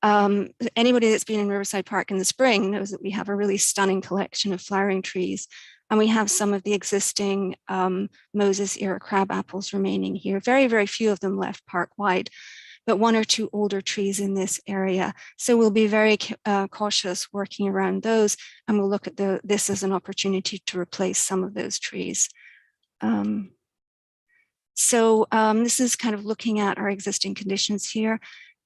anybody that's been in Riverside Park in the spring knows that we have a really stunning collection of flowering trees. And we have some of the existing Moses era crab apples remaining here. Very, very few of them left park wide, but one or two older trees in this area. So we'll be very cautious working around those, and we'll look at this as an opportunity to replace some of those trees. This is kind of looking at our existing conditions here.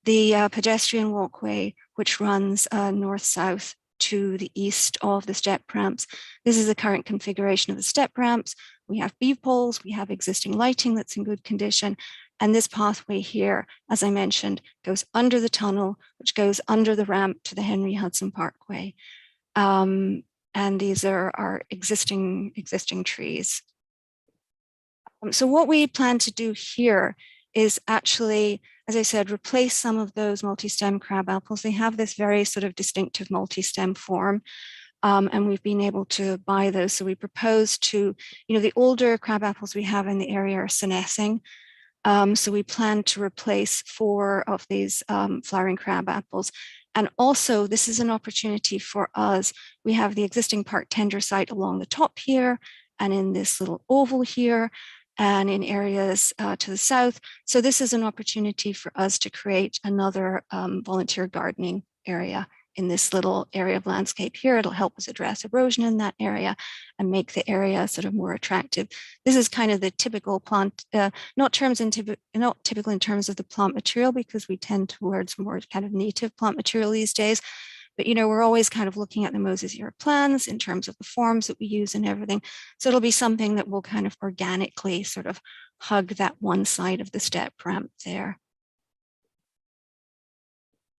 The pedestrian walkway, which runs north-south to the east of the step ramps. This is the current configuration of the step ramps. We have beam poles, we have existing lighting that's in good condition. And this pathway here, as I mentioned, goes under the tunnel, which goes under the ramp to the Henry Hudson Parkway. And these are our existing trees. So what we plan to do here is actually, as I said, replace some of those multi-stem crab apples. They have this very sort of distinctive multi-stem form, and we've been able to buy those. So we propose to, the older crab apples we have in the area are senescing. So we plan to replace 4 of these flowering crab apples. And also, this is an opportunity for us. We have the existing park tender site along the top here, and in this little oval here, and in areas to the south. So this is an opportunity for us to create another volunteer gardening area in this little area of landscape here. It'll help us address erosion in that area and make the area sort of more attractive. This is kind of the typical plant, not typical in terms of the plant material, because we tend towards more kind of native plant material these days. But, we're always kind of looking at the Moses era plans in terms of the forms that we use and everything. So it'll be something that will kind of organically sort of hug that one side of the step ramp there.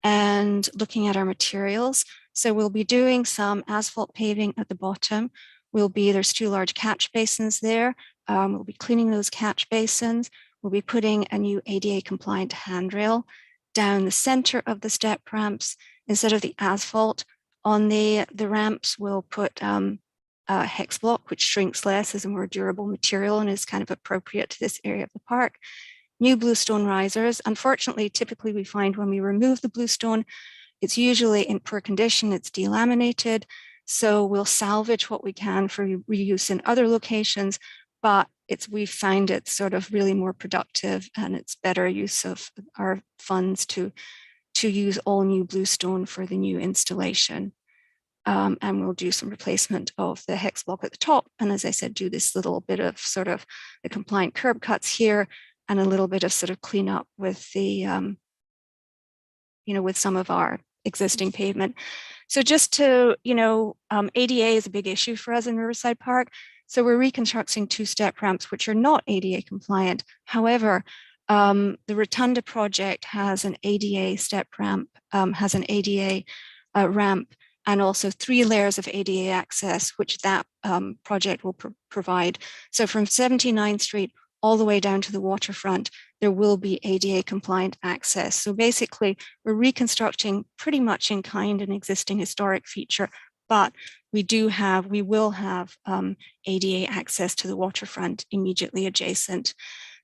And looking at our materials. So we'll be doing some asphalt paving at the bottom. There's 2 large catch basins there. We'll be cleaning those catch basins. We'll be putting a new ADA compliant handrail down the center of the step ramps. Instead of the asphalt on the ramps, we'll put a hex block, which shrinks less, as a more durable material and is kind of appropriate to this area of the park. New bluestone risers. Unfortunately, typically we find when we remove the bluestone, it's usually in poor condition, it's delaminated. So we'll salvage what we can for reuse in other locations, but we find it sort of really more productive, and it's better use of our funds to use all new bluestone for the new installation. And we'll do some replacement of the hex block at the top. And as I said, do this little bit of sort of the compliant curb cuts here, and a little bit of sort of cleanup with the, with some of our existing pavement. So just to, ADA is a big issue for us in Riverside Park. So we're reconstructing 2 step ramps, which are not ADA compliant. However, the Rotunda project has an ADA step ramp, has an ADA ramp, and also 3 layers of ADA access, which that project will provide. So from 79th Street all the way down to the waterfront, there will be ADA compliant access. So basically, we're reconstructing pretty much in kind an existing historic feature, but we will have ADA access to the waterfront immediately adjacent.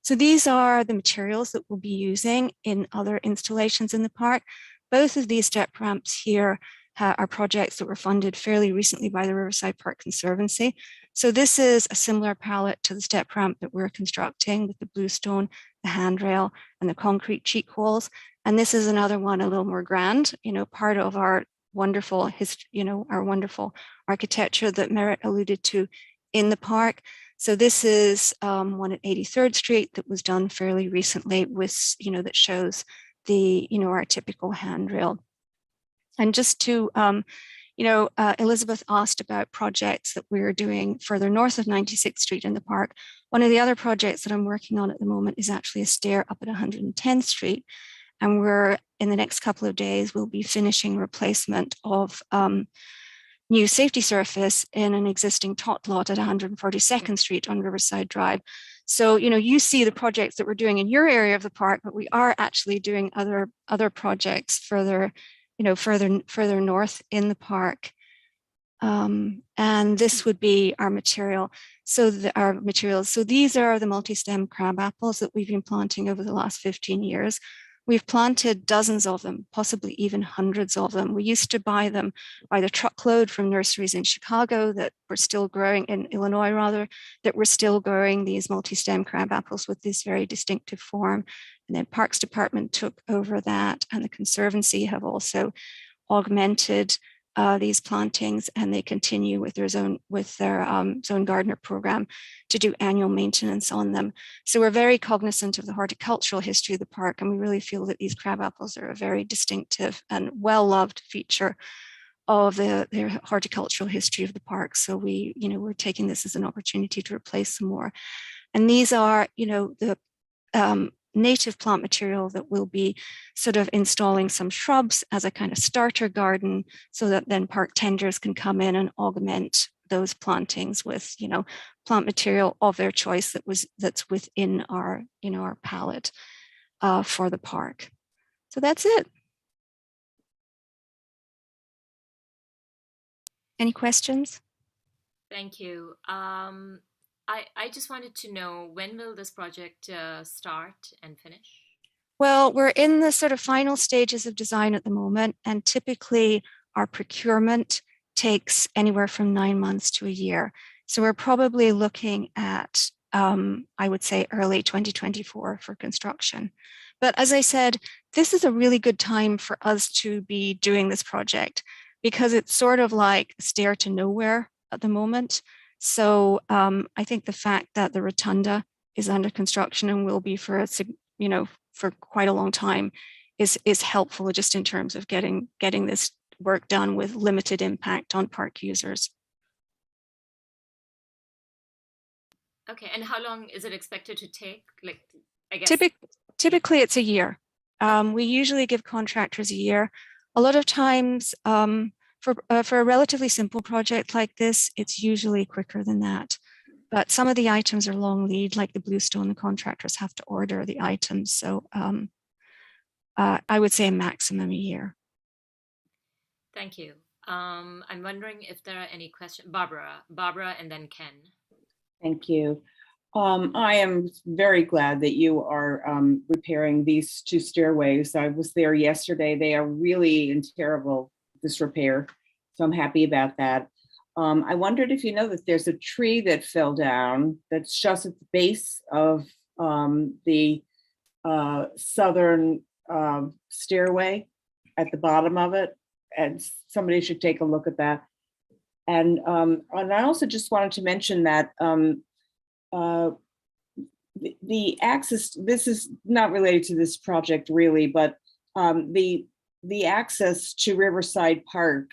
So these are the materials that we'll be using in other installations in the park. Both of these step ramps here are projects that were funded fairly recently by the Riverside Park Conservancy. So this is a similar palette to the step ramp that we're constructing with the bluestone, the handrail, and the concrete cheek walls. And this is another one a little more grand, part of our wonderful our wonderful architecture that Merritt alluded to in the park. So this is one at 83rd Street that was done fairly recently with, that shows the, our typical handrail. And just to, Elizabeth asked about projects that we're doing further north of 96th Street in the park. One of the other projects that I'm working on at the moment is actually a stair up at 110th Street. And we're, in the next couple of days, we'll be finishing replacement of new safety surface in an existing tot lot at 142nd Street on Riverside Drive. So, you see the projects that we're doing in your area of the park, but we are actually doing other projects further, further north in the park. And this would be our material. So our materials. So these are the multi-stem crab apples that we've been planting over the last 15 years. We've planted dozens of them, possibly even hundreds of them. We used to buy them by the truckload from nurseries in Chicago that were still growing, in Illinois rather, that were still growing these multi-stem crab apples with this very distinctive form. And then Parks Department took over that, and the Conservancy have also augmented these plantings, and they continue with their zone gardener program to do annual maintenance on them. So we're very cognizant of the horticultural history of the park, and we really feel that these crab apples are a very distinctive and well-loved feature of the horticultural history of the park. So we're taking this as an opportunity to replace some more. And these are, the native plant material that will be sort of installing some shrubs as a kind of starter garden, so that then park tenders can come in and augment those plantings with, plant material of their choice that's within our, our palette for the park. So that's it. Any questions? Thank you. I just wanted to know, when will this project start and finish? Well, we're in the sort of final stages of design at the moment, and typically our procurement takes anywhere from 9 months to a year. So we're probably looking at, I would say, early 2024 for construction. But as I said, this is a really good time for us to be doing this project, because it's sort of like a stair to nowhere at the moment. So I think the fact that the rotunda is under construction and will be for for quite a long time is helpful, just in terms of getting this work done with limited impact on park users. Okay, and how long is it expected to take? Like, I guess Typically it's a year. We usually give contractors a year. A lot of times, for a relatively simple project like this, it's usually quicker than that. But some of the items are long lead, like the bluestone. The contractors have to order the items. So I would say a maximum a year. Thank you. I'm wondering if there are any questions. Barbara, and then Ken. Thank you. I am very glad that you are repairing these 2 stairways. I was there yesterday. They are really in terrible disrepair, so I'm happy about that. I wondered if you know that there's a tree that fell down that's just at the base of the southern stairway, at the bottom of it, and somebody should take a look at that. And I also just wanted to mention that the access, this is not related to this project really, but the access to Riverside Park,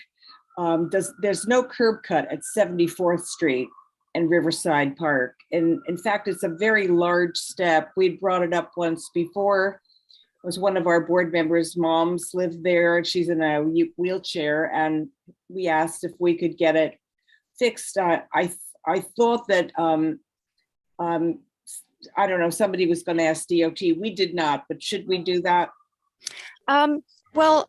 there's no curb cut at 74th Street and Riverside Park. And in fact, it's a very large step. We brought it up once before. It was one of our board members' moms lived there. She's in a wheelchair, and we asked if we could get it fixed. I thought that, I don't know, somebody was going to ask DOT. We did not, but should we do that? Well,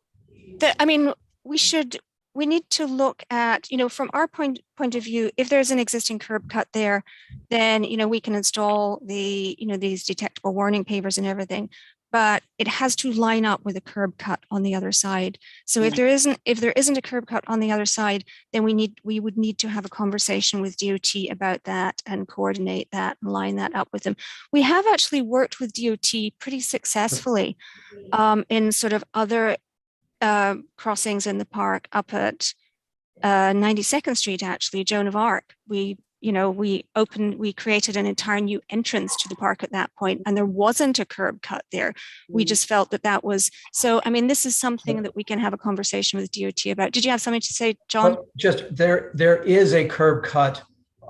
we need to look at, from our point of view, if there's an existing curb cut there, then, we can install the, these detectable warning pavers and everything, but it has to line up with a curb cut on the other side. So if there isn't a curb cut on the other side, then we would need to have a conversation with DOT about that and coordinate that and line that up with them. We have actually worked with DOT pretty successfully in sort of other crossings in the park up at 92nd Street, actually, Joan of Arc. We created an entire new entrance to the park at that point, and there wasn't a curb cut there. We just felt that was, so, this is something that we can have a conversation with DOT about. Did you have something to say, John? Just there is a curb cut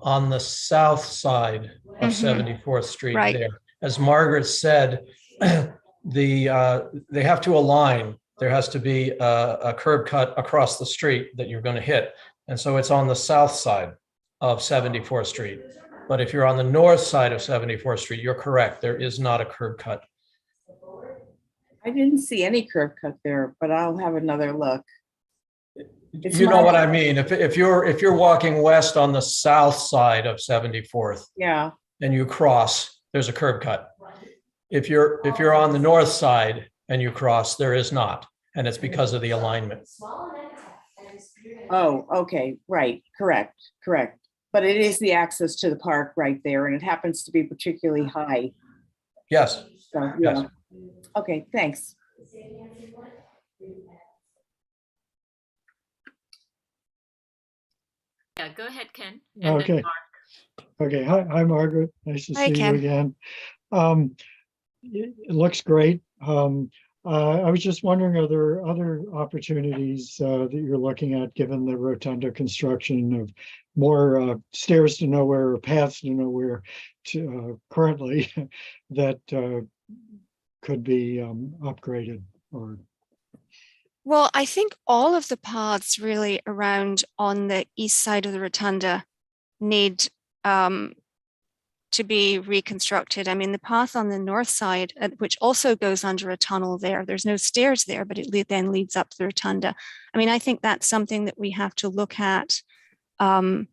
on the south side of 74th Street there. As Margaret said, they have to align. There has to be a curb cut across the street that you're going to hit. And so it's on the south side of 74th Street. But if you're on the north side of 74th Street, you're correct. There is not a curb cut. I didn't see any curb cut there, but I'll have another look. It's You know what my- I mean? If you're walking west on the south side of 74th Yeah, and you cross, there's a curb cut. If you're on the north side and you cross, there is not, and it's because of the alignment. oh, okay, right, correct. But it is the access to the park right there, and it happens to be particularly high. Yes. So, Yes. yeah. Okay, thanks. Yeah, go ahead, Ken. And then Okay. Okay. Hi, Margaret. Nice to Hi, see you Ken. again. It looks great. I was just wondering, are there other opportunities that you're looking at, given the rotunda construction of more stairs to nowhere or paths to nowhere currently that could be upgraded or? Well, I think all of the paths really around on the east side of the rotunda need to be reconstructed. I mean, the path on the north side, which also goes under a tunnel there, there's no stairs there, but it then leads up the rotunda. I mean, I think that's something that we have to look at. You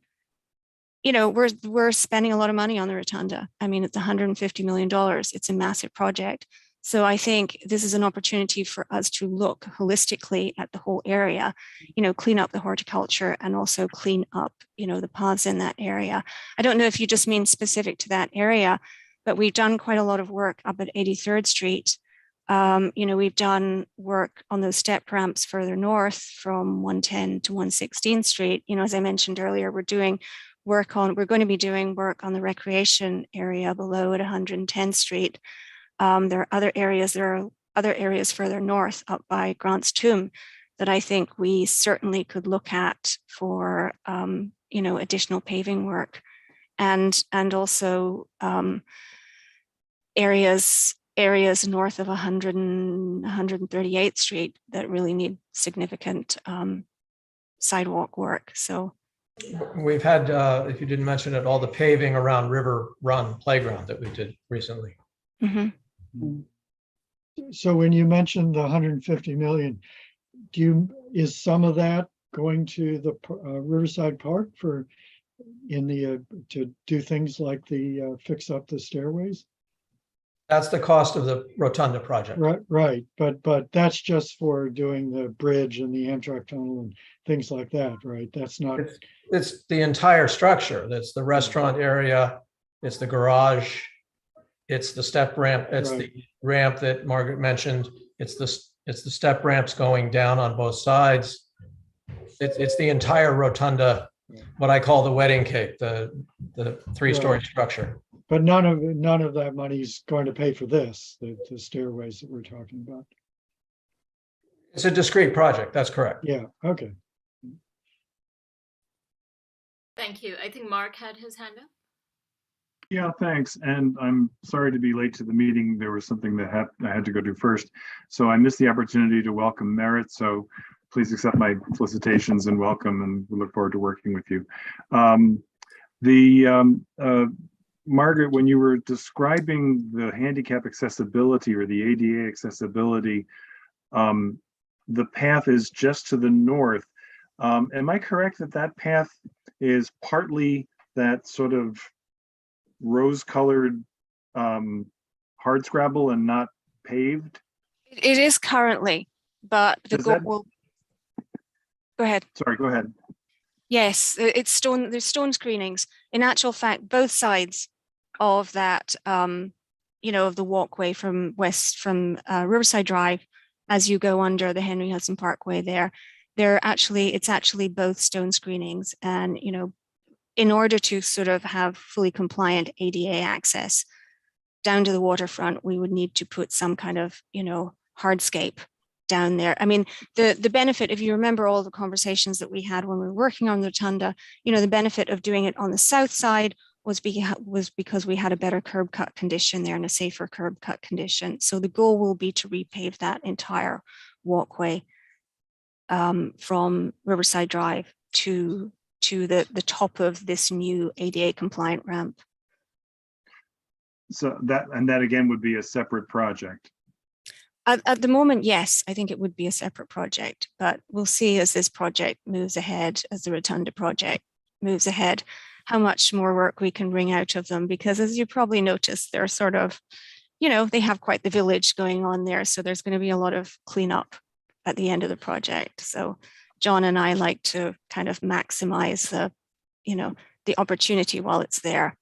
know, we're spending a lot of money on the rotunda. I mean, it's $150 million. It's a massive project. So I think this is an opportunity for us to look holistically at the whole area, you know, clean up the horticulture and also clean up, you know, the paths in that area. I don't know if you just mean specific to that area, but we've done quite a lot of work up at 83rd Street. You know, we've done work on those step ramps further north from 110 to 116th Street. You know, as I mentioned earlier, we're going to be doing work on the recreation area below at 110th Street. There are other areas further north up by Grant's Tomb that I think we certainly could look at for, you know, additional paving work, and also areas north of 138th Street that really need significant sidewalk work. So We've had, if you didn't mention it, all the paving around River Run Playground that we did recently. mhm. So when you mentioned the 150 million, is some of that going to the Riverside Park to do things like the fix up the stairways? That's the cost of the Rotunda project. Right. But that's just for doing the bridge and the Amtrak tunnel and things like that, right? That's not. It's the entire structure. That's the restaurant area. It's the garage. It's the step ramp. It's Right. the ramp that Margaret mentioned. It's the step ramps going down on both sides. It's the entire rotunda, what I call the wedding cake, the three-story Right. structure. But none of that money is going to pay for this, the stairways that we're talking about. It's a discrete project. That's correct. Yeah, okay. Thank you. I think Mark had his hand up. Yeah, thanks. And I'm sorry to be late to the meeting. There was something that I had to go do first. So I missed the opportunity to welcome Merritt. So please accept my felicitations and welcome, and we look forward to working with you. Margaret, when you were describing the handicap accessibility or the ADA accessibility, the path is just to the north. Am I correct that path is partly that sort of rose-colored hardscrabble and not paved? It is currently, but the goal will. Go ahead. Sorry, go ahead. Yes, it's stone. There's stone screenings. In actual fact, both sides of that, you know, of the walkway from Riverside Drive, as you go under the Henry Hudson Parkway, it's actually both stone screenings, and you know, in order to sort of have fully compliant ADA access down to the waterfront, we would need to put some kind of, you know, hardscape down there. I mean, the benefit, if you remember all the conversations that we had when we were working on the rotunda, you know, the benefit of doing it on the south side was because we had a better curb cut condition there and a safer curb cut condition. So the goal will be to repave that entire walkway from Riverside Drive to the top of this new ADA compliant ramp. So that again would be a separate project. At the moment, yes, I think it would be a separate project, but we'll see as this project moves ahead, as the Rotunda project moves ahead, how much more work we can wring out of them. Because as you probably noticed, they're sort of, they have quite the village going on there. So there's going to be a lot of cleanup at the end of the project. So John and I like to kind of maximize the opportunity while it's there.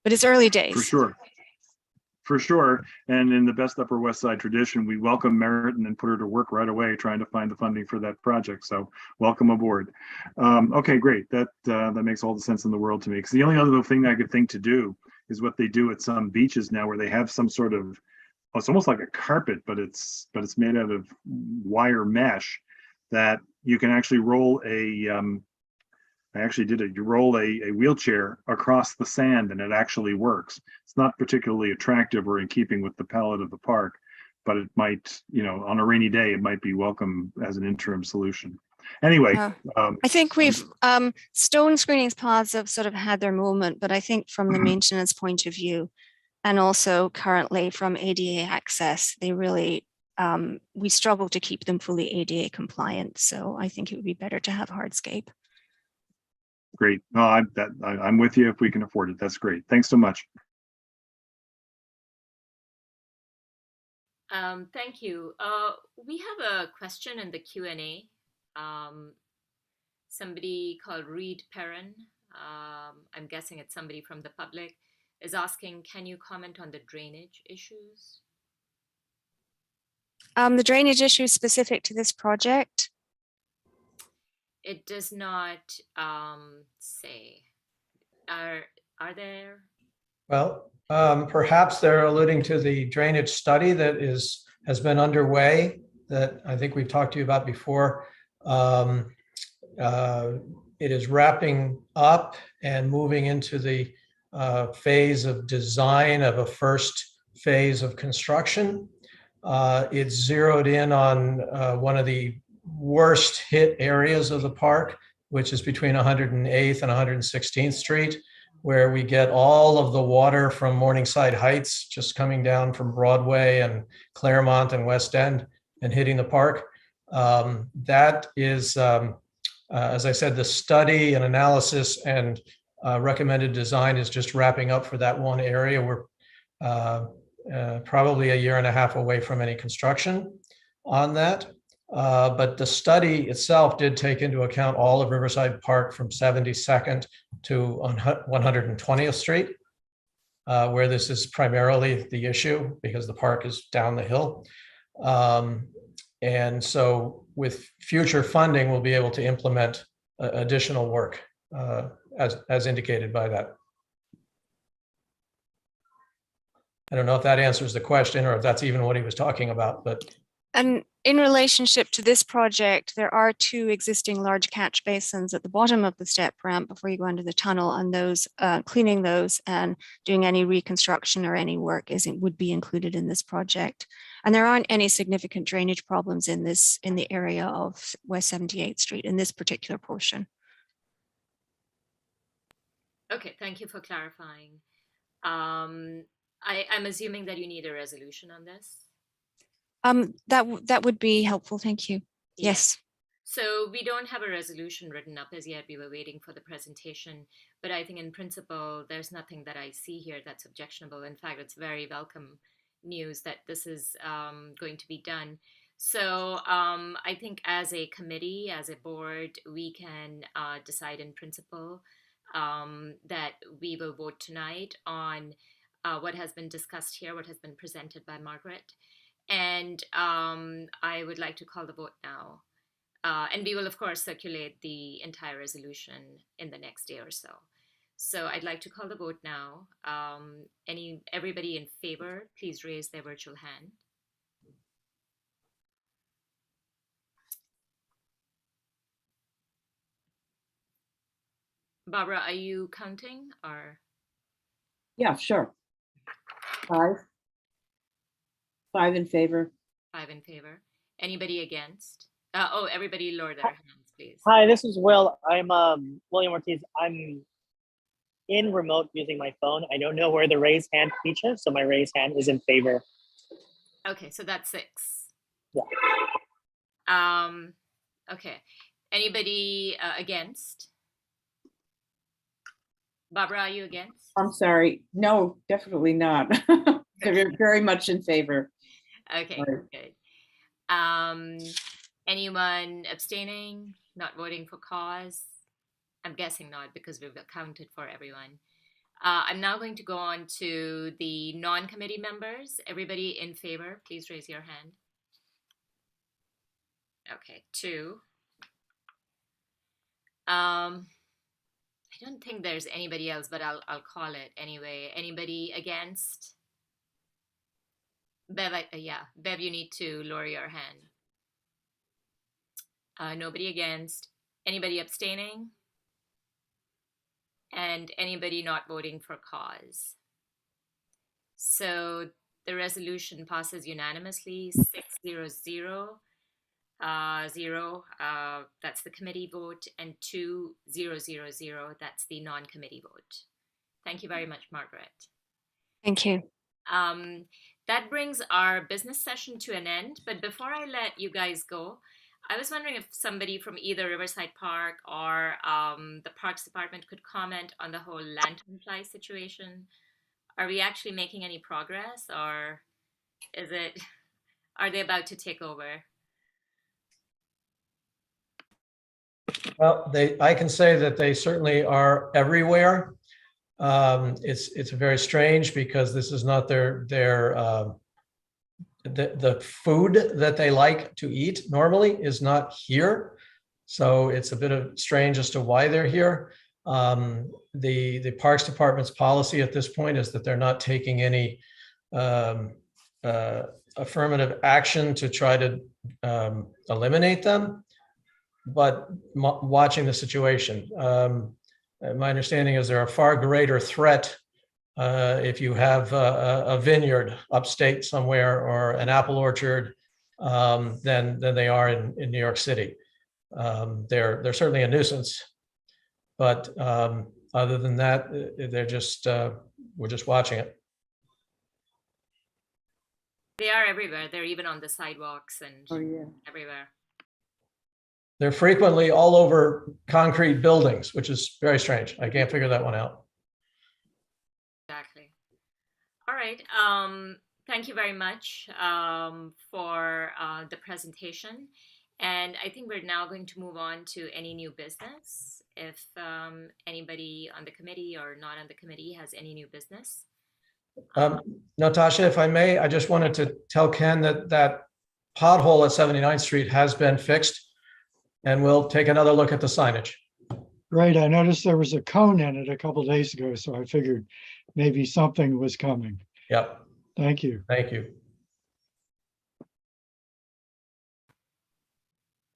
But it's early days. For sure. For sure. And in the best Upper West Side tradition, we welcome Merritt and then put her to work right away trying to find the funding for that project. So welcome aboard. Okay, great. That makes all the sense in the world to me. Because the only other thing I could think to do is what they do at some beaches now, where they have some sort of, it's almost like a carpet, but it's made out of wire mesh that you can actually roll you roll a wheelchair across the sand and it actually works. It's not particularly attractive or in keeping with the palette of the park, but it might, on a rainy day, it might be welcome as an interim solution. Anyway. I think we've, stone screenings paths have sort of had their moment, but I think from the maintenance point of view, and also currently from ADA access, they really, we struggle to keep them fully ADA compliant. So I think it would be better to have hardscape. Great. No, I'm with you if we can afford it. That's great. Thanks so much. Thank you. We have a question in the Q&A. Somebody called Reed Perrin, I'm guessing it's somebody from the public, is asking, can you comment on the drainage issues? The drainage issues specific to this project? It does not say. Are there? Well, perhaps they're alluding to the drainage study that has been underway that I think we've talked to you about before. It is wrapping up and moving into the phase of design of a first phase of construction. It's zeroed in on one of the worst hit areas of the park, which is between 108th and 116th Street, where we get all of the water from Morningside Heights just coming down from Broadway and Claremont and West End and hitting the park. That is, as I said, the study and analysis and recommended design is just wrapping up for that one area. We're probably a year and a half away from any construction on that. But the study itself did take into account all of Riverside Park from 72nd to 120th Street, where this is primarily the issue because the park is down the hill. And so with future funding, we'll be able to implement additional work as indicated by that. I don't know if that answers the question or if that's even what he was talking about, but. And in relationship to this project, there are two existing large catch basins at the bottom of the step ramp before you go into the tunnel, and those cleaning those and doing any reconstruction or any work would be included in this project. And there aren't any significant drainage problems in the area of West 78th Street in this particular portion. Okay, thank you for clarifying. I'm assuming that you need a resolution on this. That would be helpful. Thank you. Yeah. Yes. So we don't have a resolution written up as yet. We were waiting for the presentation, but I think in principle, there's nothing that I see here that's objectionable. In fact, it's very welcome news that this is going to be done. So I think as a committee, as a board, we can decide in principle that we will vote tonight on what has been discussed here, what has been presented by Margaret. And I would like to call the vote now. And we will, of course, circulate the entire resolution in the next day or so. So I'd like to call the vote now. Everybody in favor, please raise their virtual hand. Barbara, are you counting or? Yeah, sure. 5 in favor. 5 in favor. Anybody against? Oh, everybody lower their hands, please. Hi, this is Will. I'm William Ortiz. I'm in remote using my phone. I don't know where the raise hand feature, so my raise hand is in favor. Okay, so that's 6. Yeah. Okay. Anybody against? Barbara, are you against? I'm sorry. No, definitely not. They're very much in favor. Okay, good. Anyone abstaining, not voting for cause? I'm guessing not because we've accounted for everyone. I'm now going to go on to the non-committee members. Everybody in favor, please raise your hand. Okay, 2. I don't think there's anybody else, but I'll call it anyway. Anybody against? Bev, yeah, Bev, you need to lower your hand. Nobody against. Anybody abstaining? And anybody not voting for cause? So the resolution passes unanimously, 6-0-0. 0, that's the committee vote, and 2-0-0-0, that's the non-committee vote. Thank you very much, Margaret. Thank you. That brings our business session to an end, but before I let you guys go, I was wondering if somebody from either Riverside Park or the Parks Department could comment on the whole lanternfly situation. Are we actually making any progress, or are they about to take over? Well, I can say that they certainly are everywhere. It's very strange because this is not the food that they like to eat normally is not here. So it's a bit of strange as to why they're here. The Parks Department's policy at this point is that they're not taking any affirmative action to try to eliminate them, but watching the situation. My understanding is they're a far greater threat if you have a vineyard upstate somewhere or an apple orchard than they are in New York City. They're certainly a nuisance, but other than that, they're just we're just watching it. They are everywhere. They're even on the sidewalks and everywhere. They're frequently all over concrete buildings, which is very strange. I can't figure that one out. Exactly. All right. Thank you very much for the presentation. And I think we're now going to move on to any new business. If anybody on the committee or not on the committee has any new business. Natasha, if I may, I just wanted to tell Ken that pothole at 79th Street has been fixed, and we'll take another look at the signage. Great. I noticed there was a cone in it a couple of days ago, so I figured maybe something was coming. Yep. Thank you. Thank you.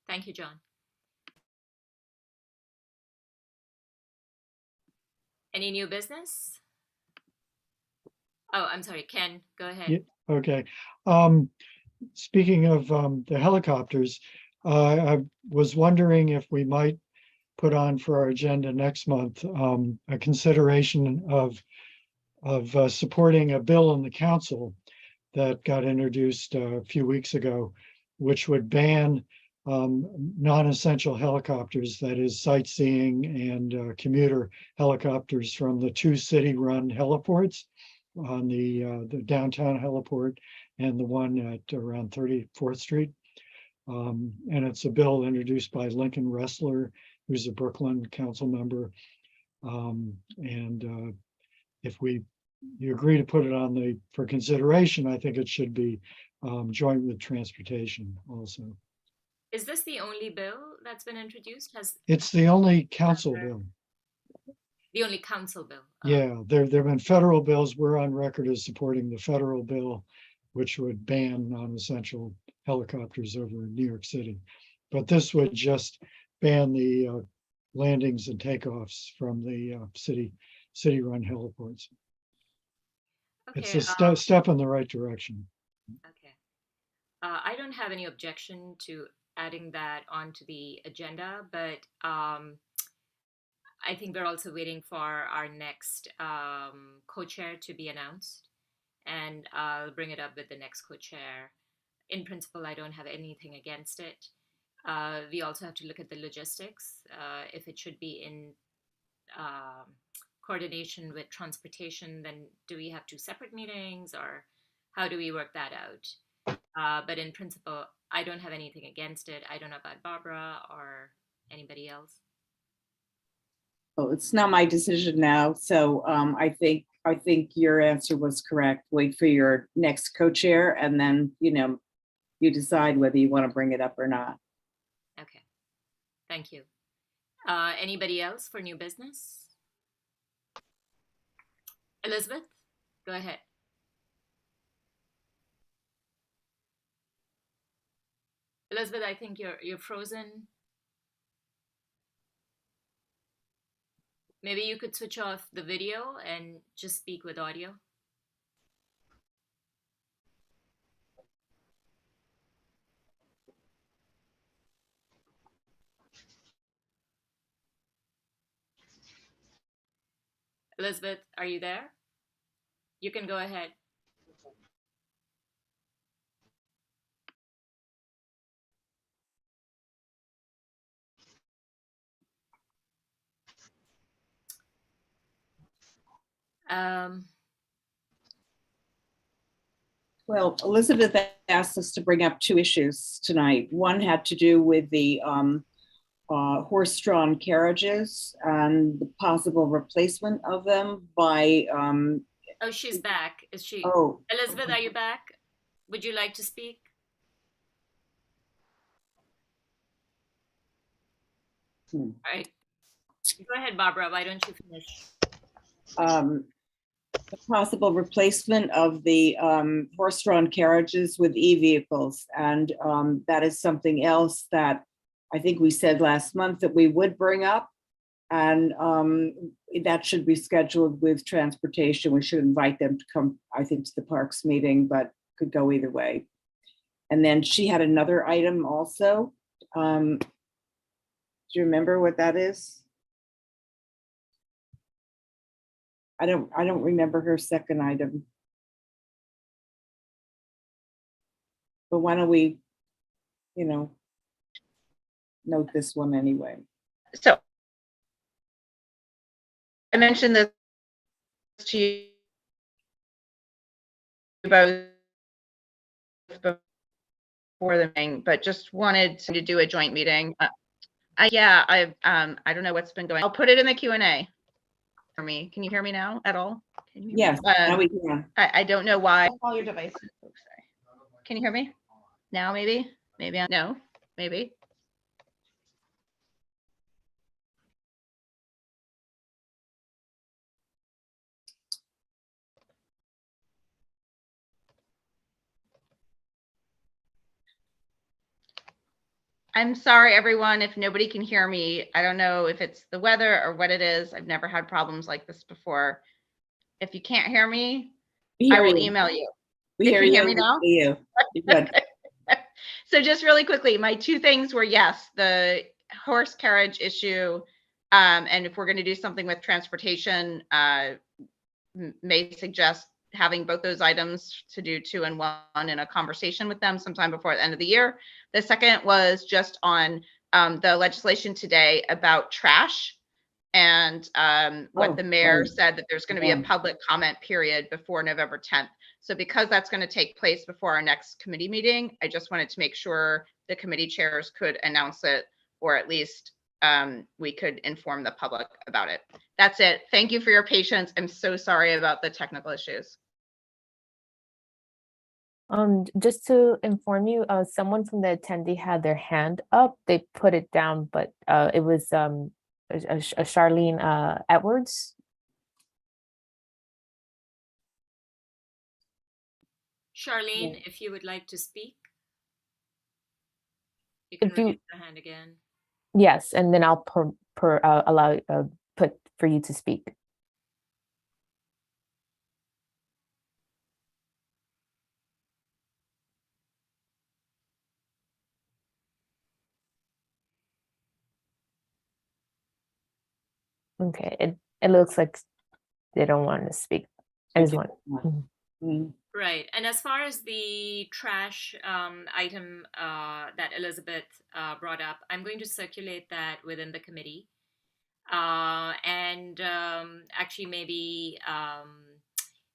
Thank you, John. Any new business? Oh, I'm sorry, Ken, go ahead. Yeah, okay. Speaking of the helicopters, I was wondering if we might put on for our agenda next month a consideration of supporting a bill in the council that got introduced a few weeks ago, which would ban non-essential helicopters, that is sightseeing and commuter helicopters from the 2 city-run heliports on the downtown heliport and the one at around 34th Street. And it's a bill introduced by Lincoln Ressler, who's a Brooklyn council member. If you agree to put it on for consideration, I think it should be joint with transportation also. Is this the only bill that's been introduced? It's the only council bill. The only council bill? Yeah, there have been federal bills. We're on record as supporting the federal bill, which would ban non-essential helicopters over New York City. But this would just ban the landings and takeoffs from the city-run heliports. Okay, it's a step in the right direction. Okay. I don't have any objection to adding that onto the agenda, but I I think we're also waiting for our next co-chair to be announced, and I'll bring it up with the next co-chair. In principle, I don't have anything against it. We also have to look at the logistics, if it should be in coordination with transportation, then do we have two separate meetings, or how do we work that out? But in principle, I don't have anything against it. I don't know about Barbara or anybody else. Oh, it's not my decision now. So I think your answer was correct. Wait for your next co-chair, and then you decide whether you want to bring it up or not. Okay, thank you. Anybody else for new business? Elizabeth, go ahead. Elizabeth, I think you're frozen. Maybe you could switch off the video and just speak with audio. Elizabeth, are you there? You can go ahead. Well, Elizabeth asked us to bring up two issues tonight. One had to do with the horse-drawn carriages and the possible replacement of them by. Oh, she's back. Is she? Oh, Elizabeth, are you back? Would you like to speak? All right. Go ahead, Barbara. Why don't you finish? The possible replacement of the horse-drawn carriages with e-vehicles. And that is something else that I think we said last month that we would bring up. And that should be scheduled with transportation. We should invite them to come, I think, to the parks meeting, but could go either way. And then she had another item also. Do you remember what that is? I don't remember her second item. But why don't we, note this one anyway. So I mentioned this to you both before the meeting, but just wanted to do a joint meeting. I don't know what's been going on. I'll put it in the Q&A for me. Can you hear me now at all? Yes, now we can. I don't know why. All your devices. Oh, sorry. Can you hear me now? Maybe. No. Maybe. I'm sorry, everyone, if nobody can hear me. I don't know if it's the weather or what it is. I've never had problems like this before. If you can't hear me, I will email you. We hear you. You Hear me now? You. Good. So just really quickly, my two things were, yes, the horse carriage issue. And if we're going to do something with transportation, may suggest having both those items to do 2 and 1 in a conversation with them sometime before the end of the year. The second was just on the legislation today about trash and what the mayor said, that there's going to be a public comment period before November 10th. So because that's going to take place before our next committee meeting, I just wanted to make sure the committee chairs could announce it, or at least we could inform the public about it. That's it. Thank you for your patience. I'm so sorry about the technical issues. Just to inform you, someone from the attendee had their hand up. They put it down, but it was a Charlene Edwards. Charlene, if you would like to speak, you can raise your hand again. Yes, and then I'll allow put for you to speak. Okay, it looks like they don't want to speak. I just want. Right. And as far as the trash item that Elizabeth brought up, I'm going to circulate that within the committee. And actually, maybe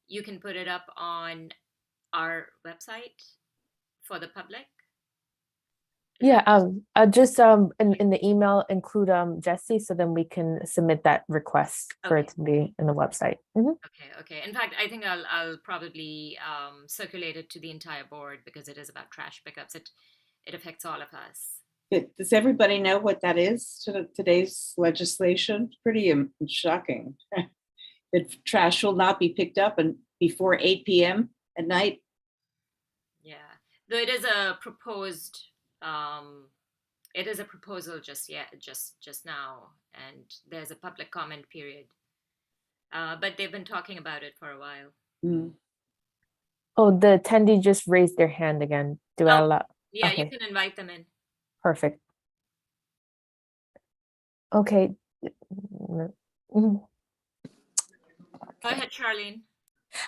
you can put it up on our website for the public. Yeah, I'll just in the email include Jesse, so then we can submit that request for it to be in the website. Okay. In fact, I think I'll probably circulate it to the entire board because it is about trash pickups. It affects all of us. Does everybody know what that is to today's legislation? Pretty shocking. That trash will not be picked up before 8 p.m. at night. Yeah, though it is a proposed. It is a proposal just now, and there's a public comment period. But they've been talking about it for a while. Oh, the attendee just raised their hand again. Do I allow? Yeah, okay. You can invite them in. Perfect. Okay. Go ahead, Charlene.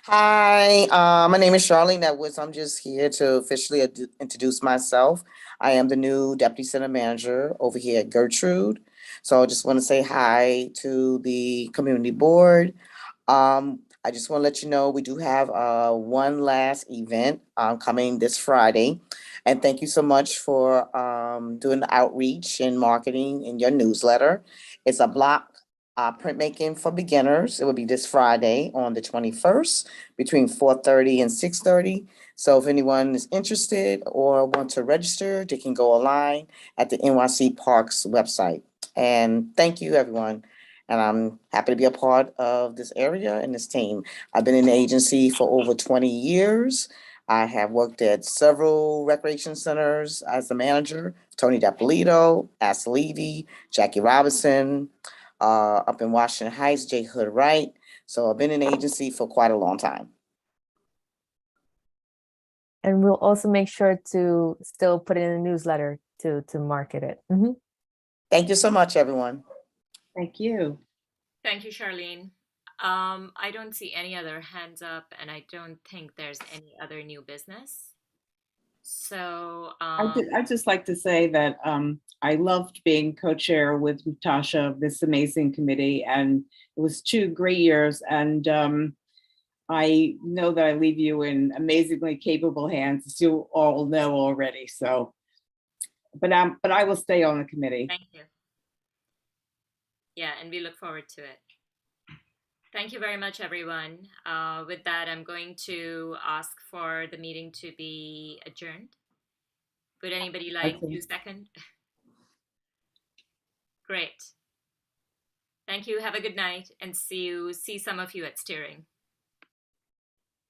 Hi, my name is Charlene Edwards. I'm just here to officially introduce myself. I am the new Deputy Center Manager over here at Gertrude. So I just want to say hi to the community board. I just want to let you know we do have one last event coming this Friday. And thank you so much for doing the outreach and marketing in your newsletter. It's a block printmaking for beginners. It will be this Friday on the 21st between 4:30 and 6:30. So if anyone is interested or want to register, they can go online at the NYC Parks website. And thank you, everyone. And I'm happy to be a part of this area and this team. I've been in the agency for over 20 years. I have worked at several recreation centers as the manager, Tony Dapolito, Ass Levy, Jackie Robinson, up in Washington Heights, J. Hood Wright. So I've been in the agency for quite a long time. And we'll also make sure to still put it in the newsletter to market it. Thank you so much, everyone. Thank you. Thank you, Charlene. I don't see any other hands up, and I don't think there's any other new business. So I'd just like to say that I loved being co-chair with Natasha of this amazing committee, and it was 2 great years. And I know that I leave you in amazingly capable hands, as you all know already. So, but I will stay on the committee. Thank you. Yeah, and we look forward to it. Thank you very much, everyone. With that, I'm going to ask for the meeting to be adjourned. Would anybody like to second? Great. Thank you. Have a good night, and see some of you at steering.